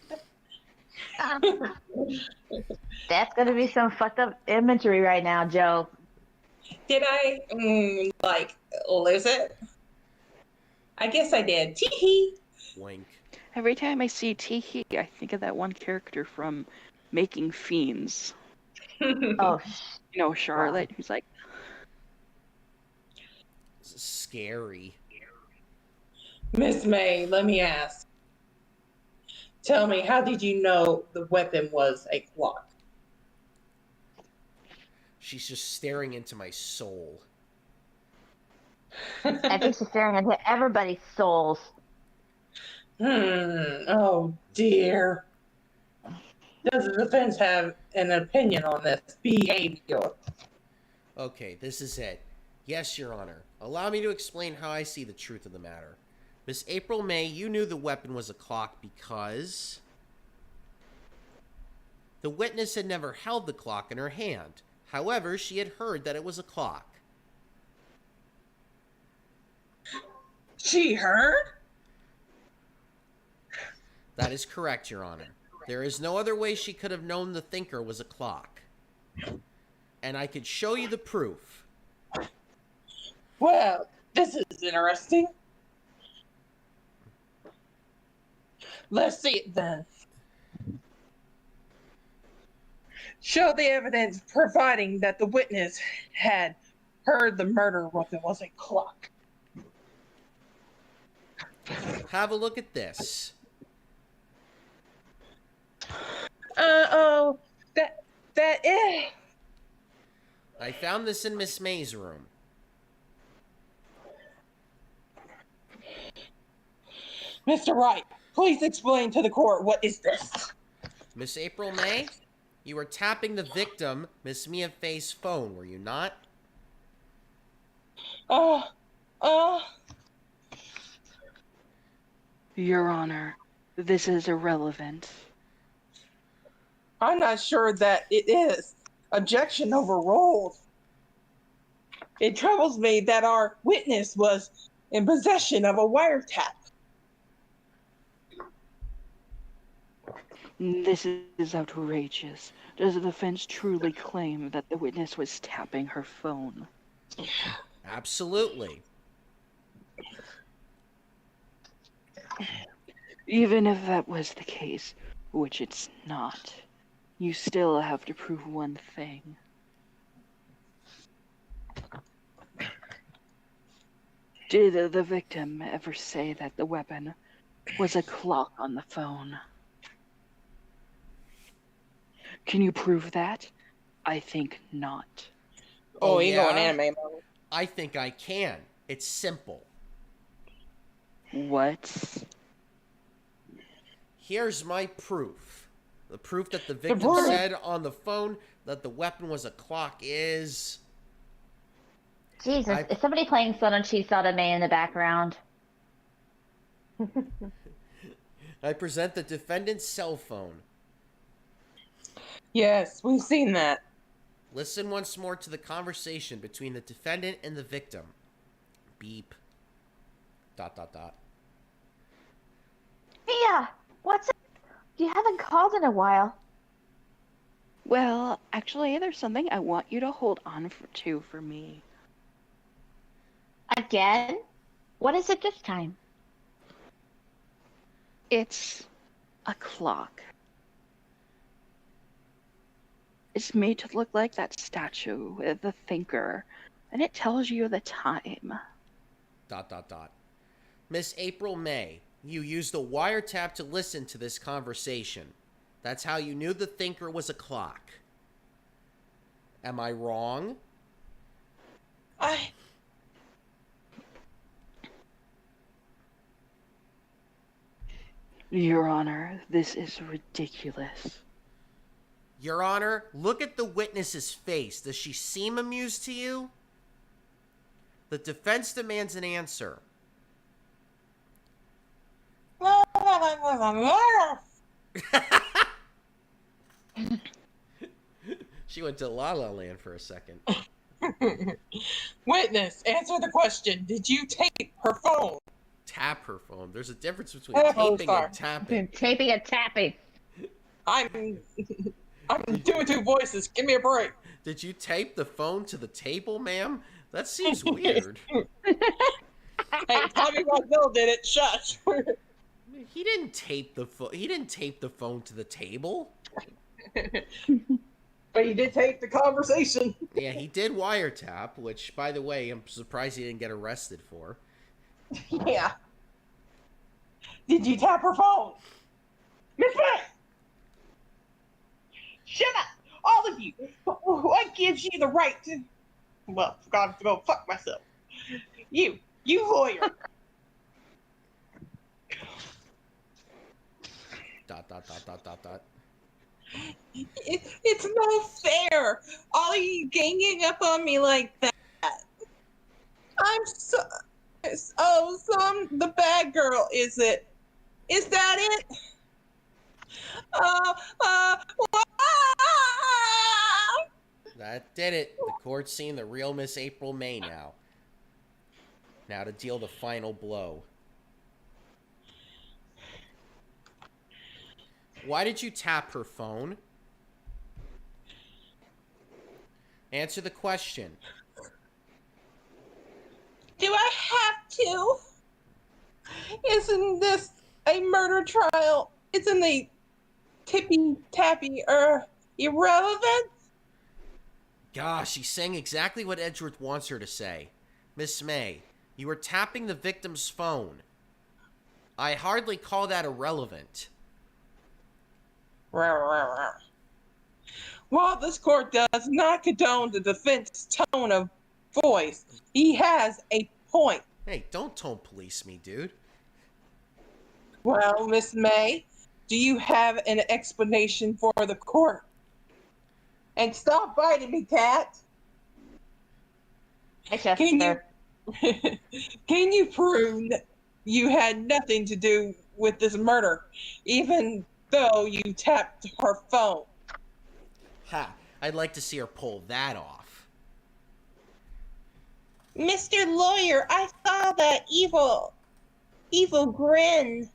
gonna be some fucked up imagery right now, Joe. Did I, lose it? I guess I did. Tee-hee. Wink. Every time I see Teehee, I think of that one character from Making Fiends. Oh, You know, Charlotte, who's like, Scary. Miss May, let me ask. Tell me, how did you know the weapon was a clock? She's just staring into my soul. I think she's staring into everybody's souls. Oh dear. Does the defense have an opinion on this behavior? Okay, this is it. Yes, Your Honor. Allow me to explain how I see the truth of the matter. Miss April May, you knew the weapon was a clock because the witness had never held the clock in her hand. However, she had heard that it was a clock. She heard? That is correct, Your Honor. There is no other way she could have known the thinker was a clock. And I could show you the proof. Well, this is interesting. Let's see it then. Show the evidence providing that the witness had heard the murder weapon was a clock. Have a look at this. That is. I found this in Miss May's room. Mr. Wright, please explain to the court what is this? Miss April May, you were tapping the victim, Miss Mia Fay's phone, were you not? Your Honor, this is irrelevant. I'm not sure that it is. Objection overruled. It troubles me that our witness was in possession of a wiretap. This is outrageous. Does the defense truly claim that the witness was tapping her phone? Absolutely. Even if that was the case, which it's not, you still have to prove one thing. Did the victim ever say that the weapon was a clock on the phone? Can you prove that? I think not. Oh, you yeah? going anime mode. I think I can. It's simple. What? Here's my proof. The proof that the victim said on the phone that the weapon was a clock is... Jesus, is somebody playing Son Chi Sadame in the background? I present the defendant's cell phone. Yes, we've seen that. Listen once more to the conversation between the defendant and the victim. Beep. ... Mia, what's up? You haven't called in a while. Well, actually, there's something I want you to hold on to for me. Again? What is it this time? It's a clock. It's made to look like that statue with the thinker, and it tells you the time. Dot, dot, dot. Miss April May, you used a wiretap to listen to this conversation. That's how you knew the thinker was a clock. Am I wrong? Your Honor, this is ridiculous. Your Honor, look at the witness's face. Does she seem amused to you? The defense demands an answer. She went to La La Land for a second. Witness, answer the question. Did you tape her phone? Tap her phone. There's a difference between Oh, taping sorry. and tapping. Taping and tapping. I'm doing two voices. Give me a break. Did you tape the phone to the table, ma'am? That seems weird. Hey, Tommy Wiseau did it. Shush. He didn't tape the phone. He didn't tape the phone to the table. But he did tape the conversation. Yeah, he did wiretap, which, by the way, I'm surprised he didn't get arrested for. Yeah. Did you tap her phone? Miss May! Shut up! All of you! What gives you the right to... Well, I forgot to go fuck myself. You lawyer. Dot, dot, dot, dot, dot, dot. It's no fair. All of you ganging up on me like that. I'm so... Oh, so I'm the bad girl, is it? Is that it? That did it. The court's seen the real Miss April May now. Now to deal the final blow. Why did you tap her phone? Answer the question. Do I have to? Isn't this a murder trial? Isn't the tippy-tappy irrelevant? Gosh, she's saying exactly what Edgeworth wants her to say. Miss May, you were tapping the victim's phone. I hardly call that irrelevant. While this court does not condone the defense's tone of voice, he has a point. Hey, don't tone police me, dude. Well, Miss May, do you have an explanation for the court? And stop biting me, cat. Hey, Chester. Can you prove that you had nothing to do with this murder, even though you tapped her phone? Ha! I'd like to see her pull that off. Mr. Lawyer, I saw that evil grin.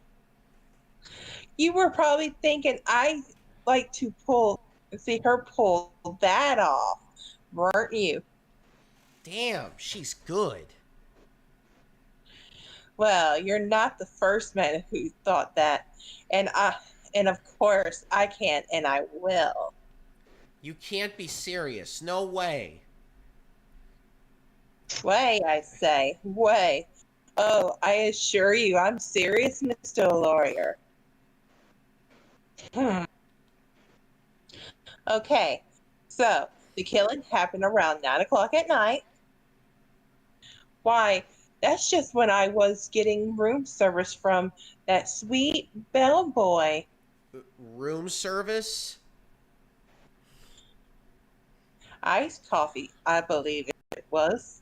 You were probably thinking I'd like to see her pull that off, weren't you? Damn, she's good. Well, you're not the first man who thought that, and of course I can't and I will. You can't be serious. No way. Way, I say, way. Oh, I assure you, I'm serious, Mr. Lawyer. Okay, so the killing happened around 9 o'clock at night. Why, that's just when I was getting room service from that sweet bellboy. Room service? Iced coffee, I believe it was.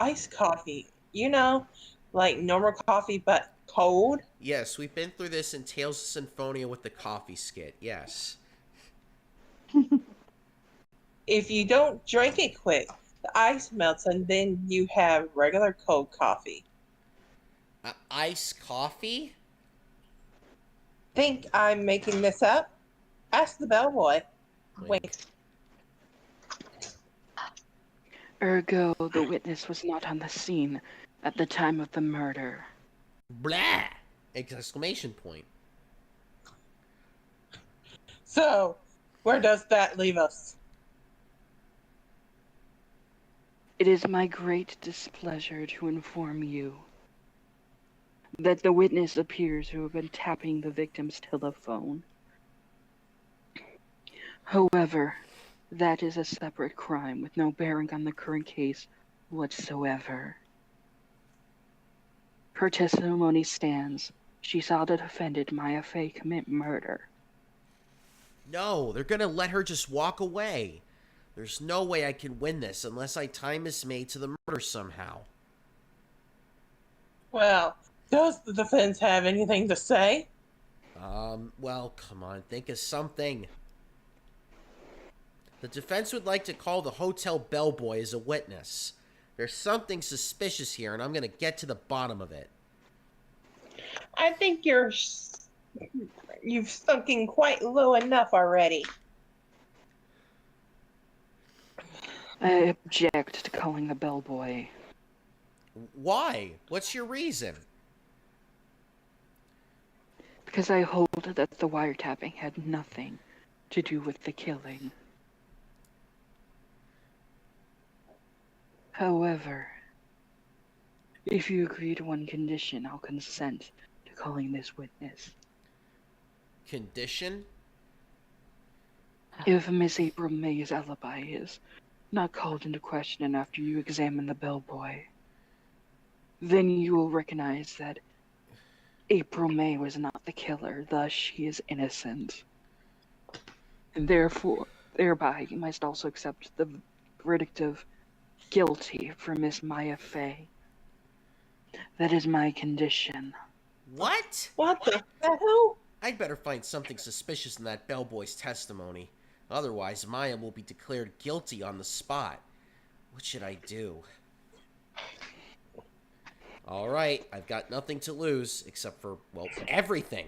Iced coffee, you know, like normal coffee but cold. Yes, we've been through this in Tales of Symphonia with the coffee skit. Yes. If you don't drink it quick, the ice melts and then you have regular cold coffee. Iced coffee? Think I'm making this up? Ask the bellboy. Wait. Ergo, the witness was not on the scene at the time of the murder. Blah! Exclamation point. So, where does that leave us? It is my great displeasure to inform you that the witness appears to have been tapping the victim's telephone. However, that is a separate crime with no bearing on the current case whatsoever. Her testimony stands. She saw the defendant, Maya Fey, commit murder. No, they're gonna let her just walk away. There's no way I can win this unless I tie Miss May to the murder somehow. Well, does the defense have anything to say? Well, come on, think of something. The defense would like to call the hotel bellboy as a witness. There's something suspicious here, and I'm gonna get to the bottom of it. I think you've sunk in quite low enough already. I object to calling the bellboy. Why? What's your reason? Because I hold that the wiretapping had nothing to do with the killing. However, if you agree to one condition, I'll consent to calling this witness. Condition? If Miss April May's alibi is not called into question after you examine the bellboy, then you will recognize that April May was not the killer, thus she is innocent. And thereby you must also accept the verdict of guilty for Miss Maya Fey. That is my condition. What? What the hell? I'd better find something suspicious in that bellboy's testimony. Otherwise, Maya will be declared guilty on the spot. What should I do? Alright, I've got nothing to lose, except for, well, everything.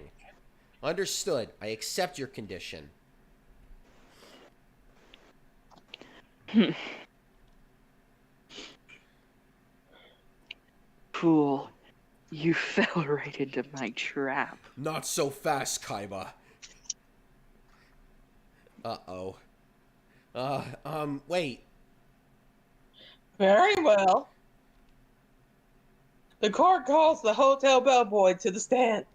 Understood. I accept your condition. Fool, you fell right into my trap. Not so fast, Kaiba. Uh-oh. Wait. Very well. The court calls the hotel bellboy to the stand.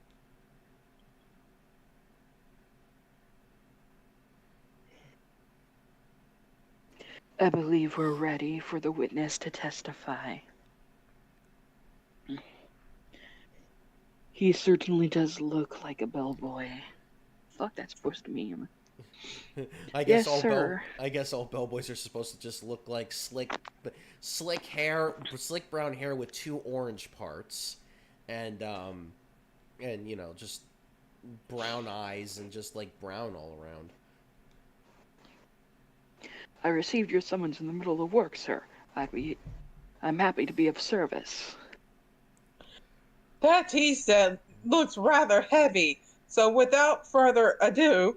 I believe we're ready for the witness to testify. He certainly does look like a bellboy. Fuck, that's supposed to mean. I guess Yes, sir. I guess all bellboys are supposed to just look like slick brown hair with two orange parts, and you know, just brown eyes and just like brown all around. I received your summons in the middle of work, sir. I'm happy to be of service. That, he said, looks rather heavy. So without further ado,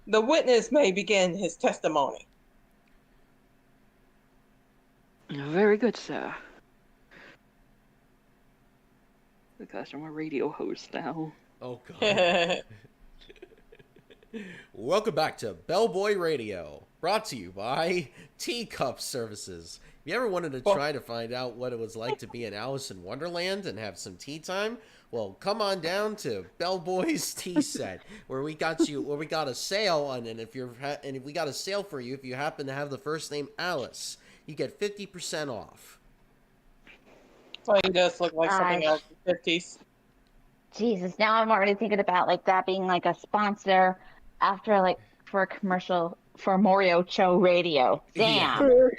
the witness may begin his testimony. Very good, sir. Gosh, I'm a radio host now. Oh god. Welcome back to Bellboy Radio, brought to you by Teacup Services. If you ever wanted to try to find out what it was like to be in Alice in Wonderland and have some tea time, well, come on down to Bellboy's Tea Set, where we got a sale on, and if we got a sale for you if you happen to have the first name Alice, you get 50% off. So he does look like something out of the 50s. Jesus, now I'm already thinking about like that being like a sponsor after like for a commercial for Morio Cho Radio. Damn.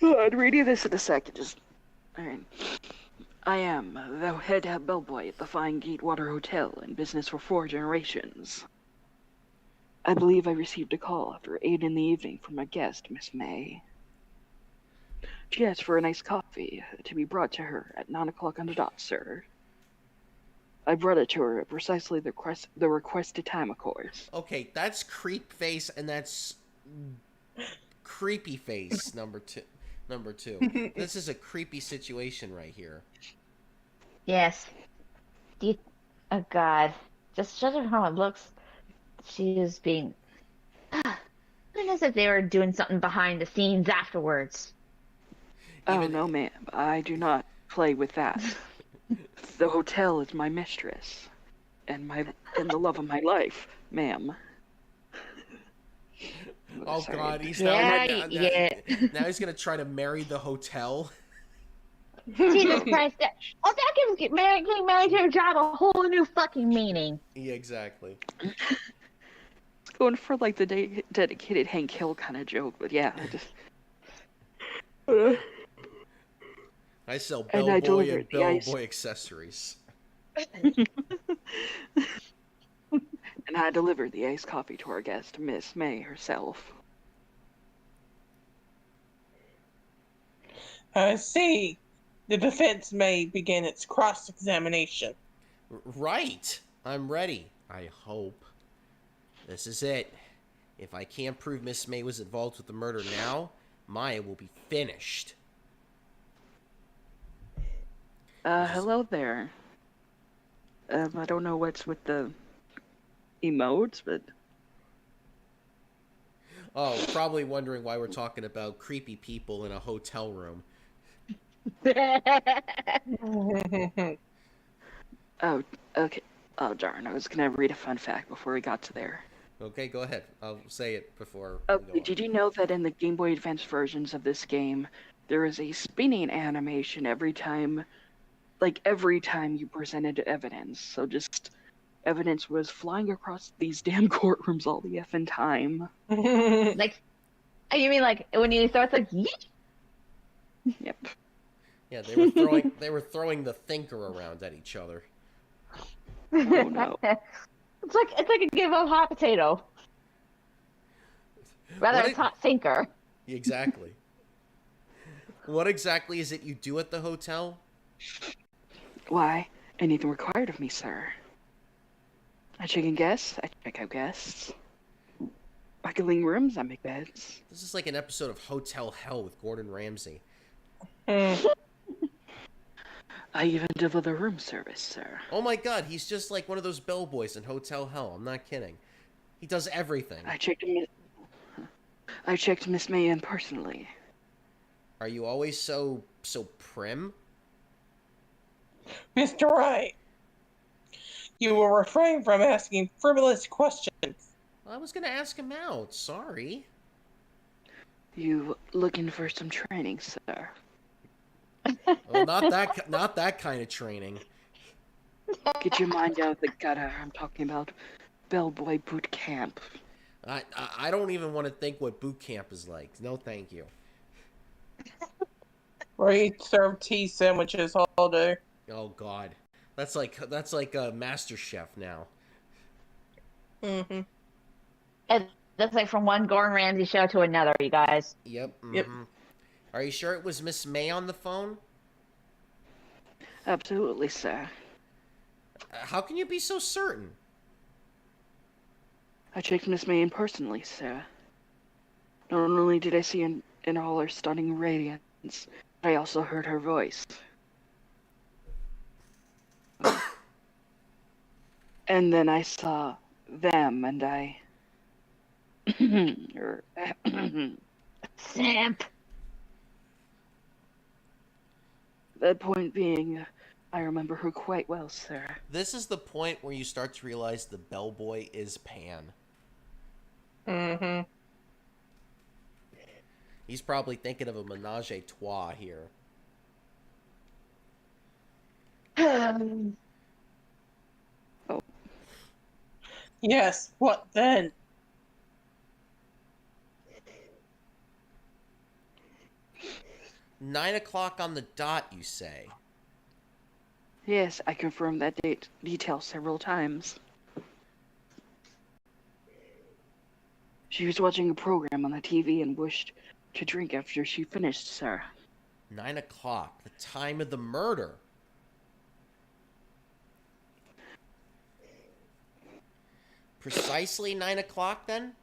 I'd read you this in a second. Alright. I am the head bellboy at the Fine Gatewater Hotel, in business for 4 generations. I believe I received a call after 8 in the evening from a guest, Miss May. She asked for a nice coffee to be brought to her at 9 o'clock on the dot, sir. I brought it to her at precisely the requested time, of course. Okay, that's creep face, and that's creepy face number two. This is a creepy situation right here. Yes. Oh God. Just judging how it looks, she is being. Who knows if they were doing something behind the scenes afterwards? Oh Even no, ma'am. I do not play with that. The hotel is my mistress, and the love of my life, ma'am. oh Sorry. God, he's Yeah, now, yeah. now he's gonna try to marry the hotel. Jesus Christ. Oh, that gives getting married to a job a whole new fucking meaning. Yeah, exactly. Going for like the dedicated Hank Hill kind of joke, but yeah, I just. I sell And I bellboy delivered and the ice. bellboy accessories. And I delivered the iced coffee to our guest, Miss May herself. I see. The defense may begin its cross-examination. Right. I'm ready. I hope. This is it. If I can't prove Miss May was involved with the murder now, Maya will be finished. Hello there. I don't know what's with the emotes, but Oh, probably wondering why we're talking about creepy people in a hotel room. oh, okay. Oh darn! I was gonna read a fun fact before we got to there. Okay, go ahead. I'll say it before we Okay, go on. did you know that in the Game Boy Advance versions of this game, there is a spinning animation every time you presented evidence? So just evidence was flying across these damn courtrooms all the effing time. Like, you mean like when you throw it's like, yeet? Yep. Yeah, they were throwing the thinker around at each other. Oh no. It's like a game of hot potato. Rather, What it's hot sinker. Exactly. What exactly is it you do at the hotel? Why? Anything required of me, sir? I check in guests. I check out guests. I clean rooms. I make beds. This is like an episode of Hotel Hell with Gordon Ramsay. I even deliver room service, sir. Oh my God, he's just like one of those bellboys in Hotel Hell. I'm not kidding. He does everything. I checked Miss May in personally. Are you always so prim? Mr. Wright, you will refrain from asking frivolous questions. I was gonna ask him out. Sorry. You looking for some training, sir? Well, not that kind of training. Get your mind out of the gutter. I'm talking about bellboy boot camp. I don't even want to think what boot camp is like. No, thank you. Where you serve tea sandwiches all day. Oh God, that's like a Master Chef now. Mm-hmm. And that's like from one Gordon Ramsay show to another, you guys. Yep. Yep. Are you sure it was Miss May on the phone? Absolutely, sir. How can you be so certain? I checked Miss May in personally, sir. Not only did I see in all her stunning radiance, I also heard her voice. And then I saw them, and I... Simp. The point being, I remember her quite well, sir. This is the point where you start to realize the bellboy is Pan. Mm-hmm. He's probably thinking of a menage a trois here. Yes, what then? Nine o'clock on the dot, you say? Yes, I confirmed that detail several times. She was watching a program on the TV and wished to drink after she finished, sir. 9 o'clock, the time of the murder. Precisely 9 o'clock, then?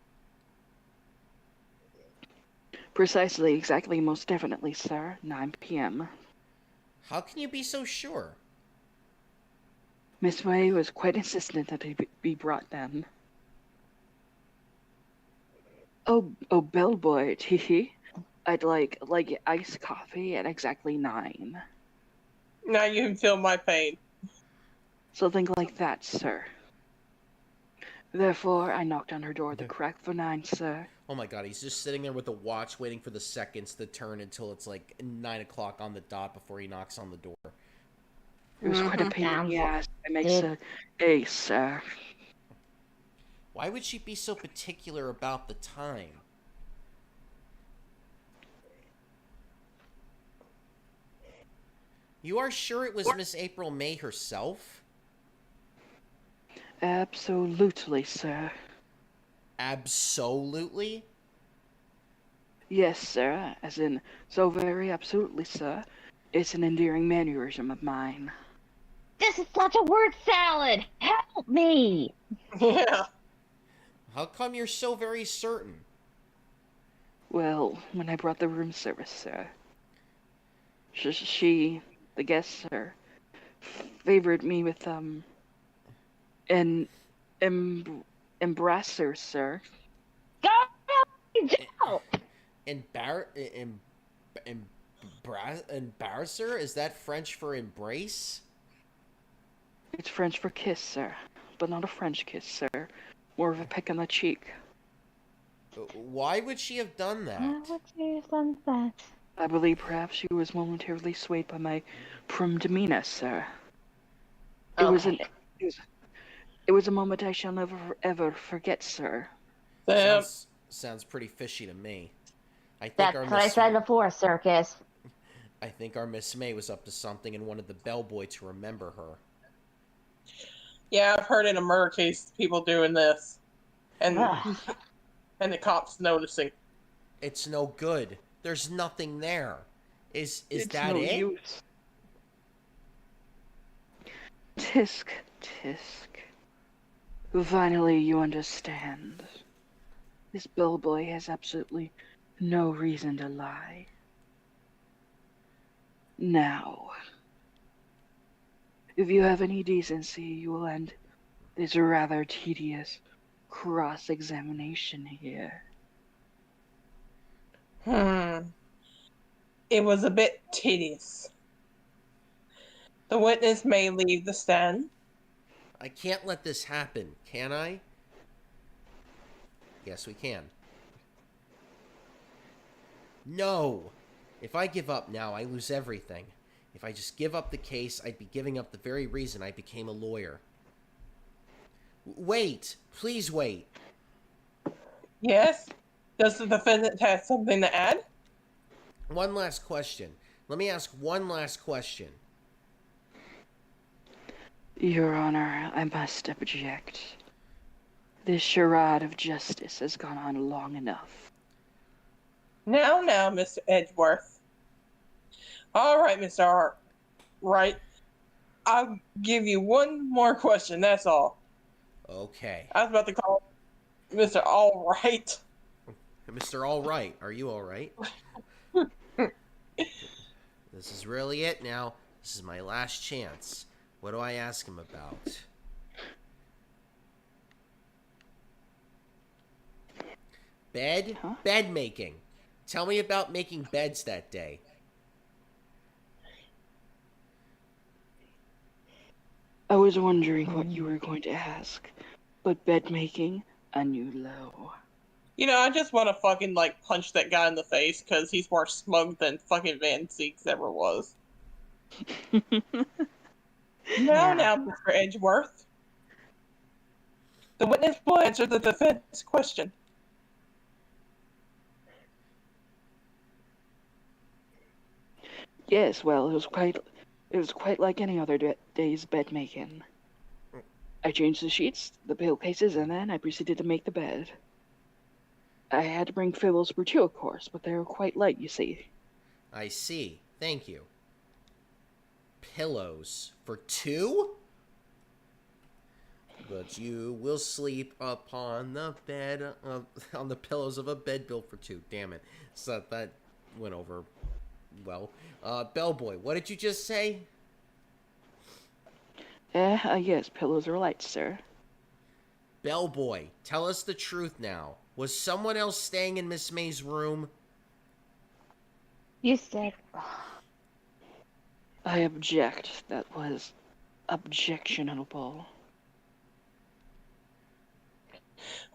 Precisely, exactly, most definitely, sir. 9 p.m. How can you be so sure? Miss May was quite insistent that they be brought then. Oh, bellboy, teehee. I'd like iced coffee at exactly 9. Now you can feel my pain. Something like that, sir. Therefore, I knocked on her door at the crack for 9, sir. Oh my god, he's just sitting there with the watch waiting for the seconds to turn until it's like 9 o'clock on the dot before he knocks on the door. It was quite a pain in the ass. I make It- a sir. Why would she be so particular about the time? You are sure it was Miss April May herself? Absolutely, sir. Absolutely? Yes, sir. As in, so very absolutely, sir. It's an endearing mannerism of mine. This is such a word salad. Help me. Yeah. How come you're so very certain? Well, when I brought the room service, sir, she, the guest, sir, favored me with an embrasser, sir. Go to jail. Embarrasser? Is that French for embrace? It's French for kiss, sir, but not a French kiss, sir. More of a peck on the cheek. Why would she have done that? Why would you have done that? I believe perhaps she was momentarily swayed by my prim demeanor, sir. It was a moment I shall never ever forget, sir. Sam. Sounds pretty fishy to me. I think That's our what I Miss said before, circus. I think our Miss May was up to something and wanted the bellboy to remember her. Yeah, I've heard in a murder case people doing this. And Ugh. and the cops noticing. It's no good. There's nothing there. Is It's that no it? use. Tisk, tisk. Finally, you understand. This bellboy has absolutely no reason to lie. Now, if you have any decency, you will end this rather tedious cross-examination here. It was a bit tedious. The witness may leave the stand. I can't let this happen, can I? Yes, we can. No! If I give up now, I lose everything. If I just give up the case, I'd be giving up the very reason I became a lawyer. Wait! Please wait! Yes? Does the defendant have something to add? One last question. Let me ask one last question. Your Honor, I must object. This charade of justice has gone on long enough. Now, Mr. Edgeworth. All right, Mr. Wright. I'll give you one more question, that's all. Okay. I was about to call Mr. All Right. Mr. All Right, are you all right? This is really it now. This is my last chance. What do I ask him about? Bed? Huh? Bed making. Tell me about making beds that day. I was wondering what you were going to ask, but bed making, a new low. You know, I just want to fucking, punch that guy in the face because he's more smug than fucking Van Zeeks ever was. Now, Mr. Edgeworth. The witness will answer the defense question. Yes, well, it was quite like any other day's bed making. I changed the sheets, the pillowcases, and then I proceeded to make the bed. I had to bring pillows for two, of course, but they were quite light, you see. I see. Thank you. Pillows for two? But you will sleep upon the bed on the pillows of a bed built for two. Damn it. So that went over well. Bellboy, what did you just say? Yes, pillows are light, sir. Bellboy, tell us the truth now. Was someone else staying in Miss May's room? You said. I object. That was objectionable.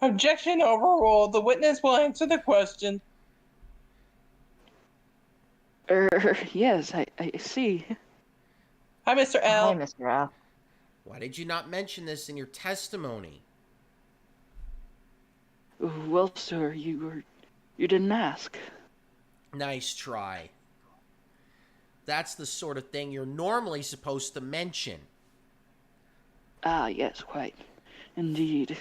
Objection overruled. The witness will answer the question. Yes, I see. Hi, Mr. Hi, L. Mr. L. Why did you not mention this in your testimony? Well, sir, you didn't ask. Nice try. That's the sort of thing you're normally supposed to mention. Ah, yes, quite. Indeed.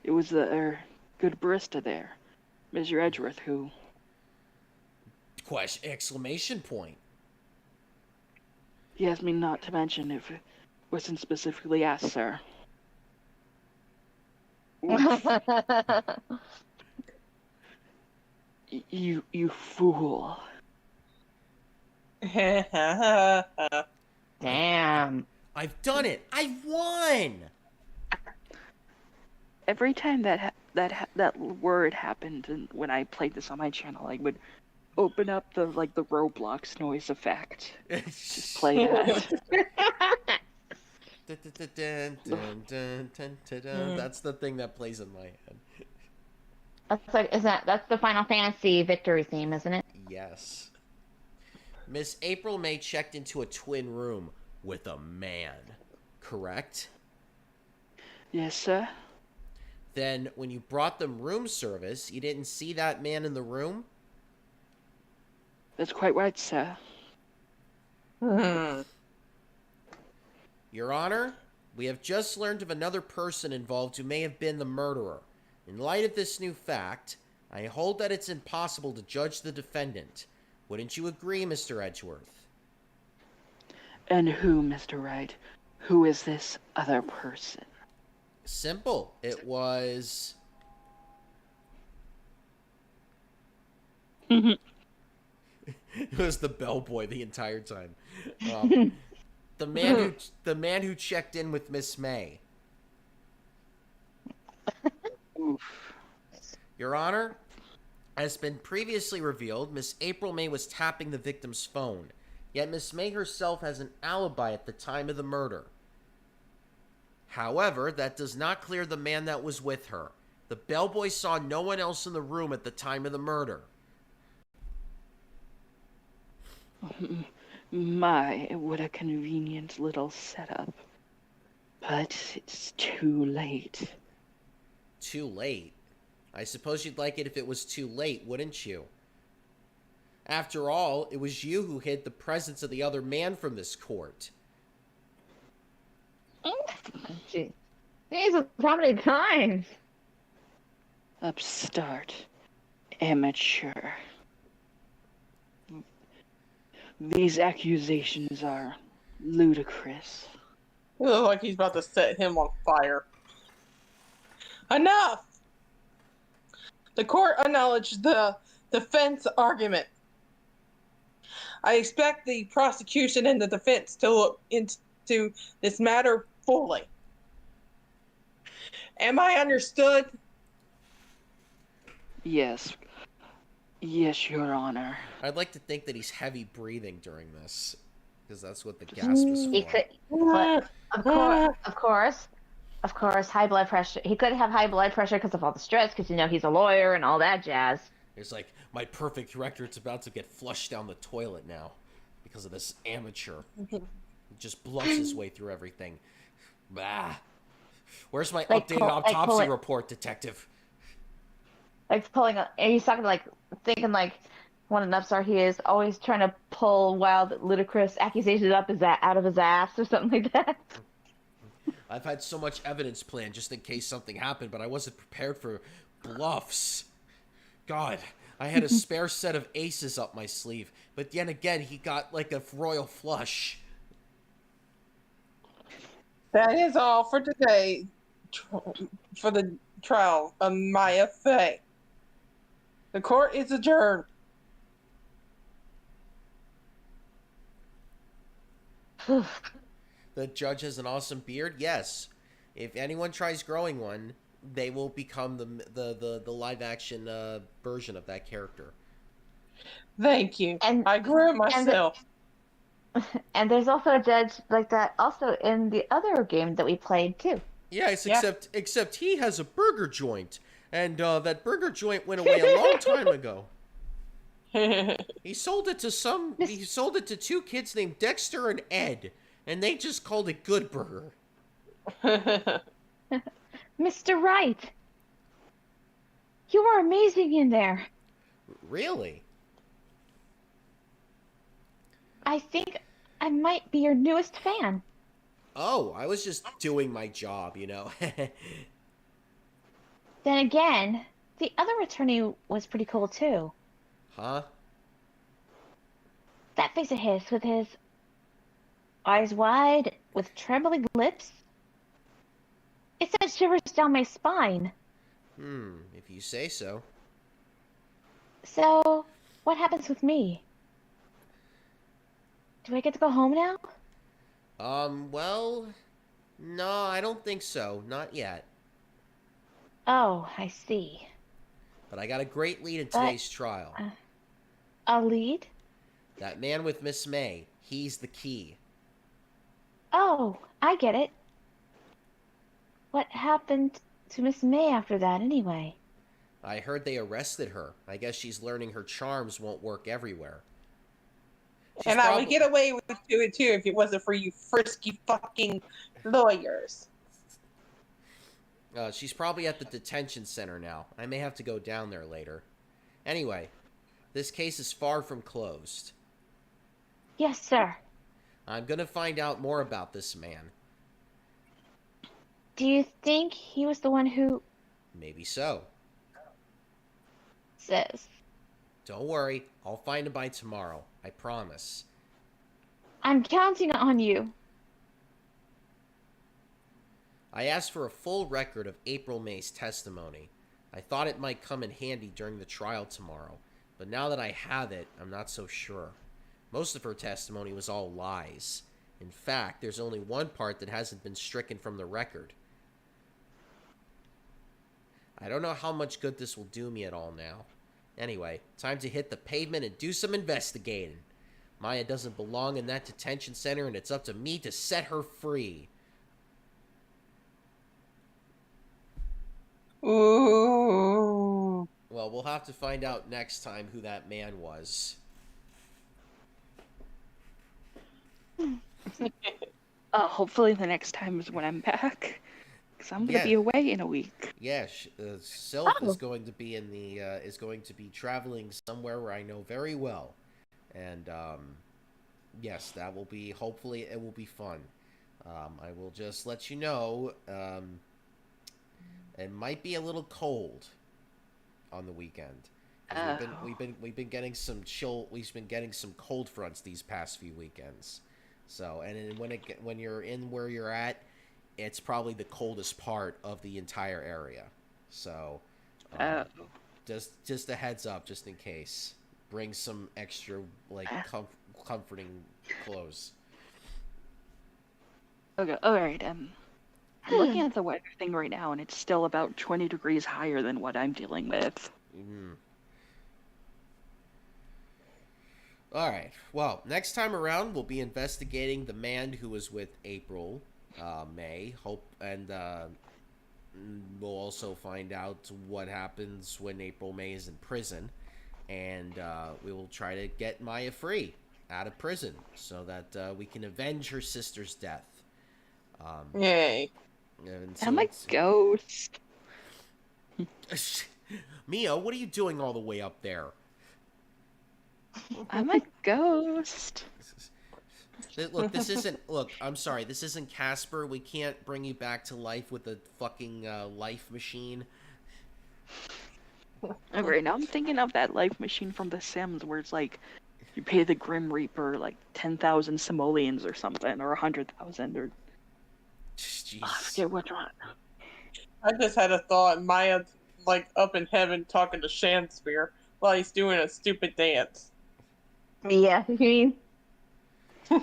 It was the good barista there, Mr. Edgeworth, who... Exclamation point. He asked me not to mention if it wasn't specifically asked, sir. You fool. Damn. I've done it. I won. Every time that word happened, and when I played this on my channel, I would open up the Roblox noise effect. Just play that. That's the thing that plays in my head. That's the Final Fantasy victory theme, isn't it? Yes. Miss April May checked into a twin room with a man, correct? Yes, sir. Then, when you brought them room service, you didn't see that man in the room? That's quite right, sir. Your Honor, we have just learned of another person involved who may have been the murderer. In light of this new fact, I hold that it's impossible to judge the defendant. Wouldn't you agree, Mr. Edgeworth? And who, Mr. Wright? Who is this other person? Simple. It was... It was the bellboy the entire time. The man who checked in with Miss May. Oof. Your Honor, as been previously revealed, Miss April May was tapping the victim's phone. Yet Miss May herself has an alibi at the time of the murder. However, that does not clear the man that was with her. The bellboy saw no one else in the room at the time of the murder. My, what a convenient little setup. But it's too late. Too late? I suppose you'd like it if it was too late, wouldn't you? After all, it was you who hid the presence of the other man from this court. Jesus, how many times? Upstart. Amateur. These accusations are ludicrous. It looks like he's about to set him on fire. Enough! The court acknowledged the defense argument. I expect the prosecution and the defense to look into this matter fully. Am I understood? Yes. Yes, Your Honor. I'd like to think that he's heavy breathing during this, because that's what the gasp was for. He could, but of course, high blood pressure. He could have high blood pressure because of all the stress, because he's a lawyer and all that jazz. It's like, my perfect record's about to get flushed down the toilet now, because of this amateur. He just bluffs his way through everything. Bah. Where's my updated autopsy report, detective? Like he's talking thinking what an upstart he is, always trying to pull wild, ludicrous accusations out of his ass or something like that. I've had so much evidence planned just in case something happened, but I wasn't prepared for bluffs. God, I had a spare set of aces up my sleeve, but then again, he got like a royal flush. That is all for today for the trial of Maya Fey. The court is adjourned. The judge has an awesome beard? Yes. If anyone tries growing one, they will become the live action version of that character. Thank you. And I grew it and myself. and there's also a judge like that also in the other game that we played too. Yes, Yeah. except he has a burger joint, and that burger joint went away a long time ago. He sold it to He sold it to two kids named Dexter and Ed, and they just called it Good Burger. Mr. Wright, you were amazing in there. Really? I think I might be your newest fan. Oh, I was just doing my job, you know. Then again, the other attorney was pretty cool too. Huh? That face of his, with his eyes wide, with trembling lips. It sent shivers down my spine. If you say so. So, what happens with me? Do I get to go home now? Well, no, I don't think so. Not yet. Oh, I see. But I got a great lead in But- today's trial. A lead? That man with Miss May, he's the key. Oh, I get it. What happened to Miss May after that, anyway? I heard they arrested her. I guess she's learning her charms won't work everywhere. She's And I would prob- get away with it too if it wasn't for you frisky fucking lawyers. She's probably at the detention center now. I may have to go down there later. Anyway, this case is far from closed. Yes, sir. I'm gonna find out more about this man. Do you think he was the one who Maybe so. says, Don't worry, I'll find him by tomorrow. I promise. I'm counting on you? I asked for a full record of April May's testimony. I thought it might come in handy during the trial tomorrow, but now that I have it, I'm not so sure. Most of her testimony was all lies. In fact, there's only one part that hasn't been stricken from the record. I don't know how much good this will do me at all now. Anyway, time to hit the pavement and do some investigating. Maya doesn't belong in that detention center, and it's up to me to set her free. Ooh. Well, we'll have to find out next time who that man was. Hopefully the next time is when I'm back, because I'm gonna Yeah. be away in a week. Yeah, Sylph Oh. is going to be in the is going to be traveling somewhere where I know very well, and yes, that will be, hopefully it will be fun. I will just let you know, it might be a little cold on the weekend. 'Cause we've been getting some chill. We've been getting some cold fronts these past few weekends. So, and then when you're in where you're at, it's probably the coldest part of the entire area. So, just a heads up, just in case. Bring some extra comforting clothes. Okay, alright, I'm looking at the weather thing right now, and it's still about 20 degrees higher than what I'm dealing with. All right. Well, next time around, we'll be investigating the man who was with April May. And we'll also find out what happens when April May is in prison, and we will try to get Maya free out of prison so that we can avenge her sister's death. Yay. And I'm a ghost. Mia, what are you doing all the way up there? I'm a ghost. Look, this isn't. Look, I'm sorry. This isn't Casper. We can't bring you back to life with a fucking life machine. Alright, now I'm thinking of that life machine from The Sims where it's like you pay the Grim Reaper like 10,000 simoleons or something, or 100,000, or Jeez. I forget which one. I just had a thought. Maya, like, up in heaven talking to Shakespeare while he's doing a stupid dance. Yeah, you mean?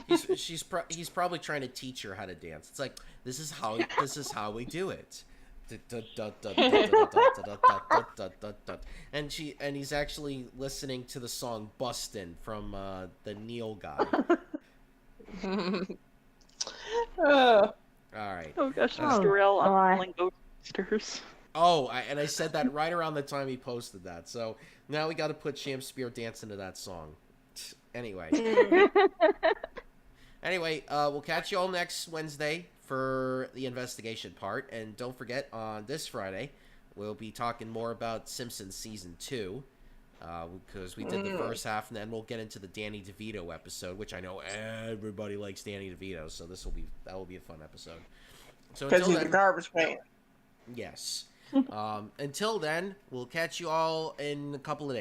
He's probably trying to teach her how to dance. It's like, this is how we do it. and he's actually listening to the song "Bustin'" from the Neil guy. Uh, All right. Oh gosh, Uh, Mr. L, God. I'm calling Ghostbusters. and I said that right around the time he posted that. So now we got to put Sham Spear dance into that song. Anyway, we'll catch you all next Wednesday for the investigation part, and don't forget on this Friday we'll be talking more about Simpsons season 2. Because we did the first half, and then we'll get into the Danny DeVito episode, which I know everybody likes Danny DeVito, so that will be a fun episode. So because until he's a then, garbage man. yes. Until then, we'll catch you all in a couple of days.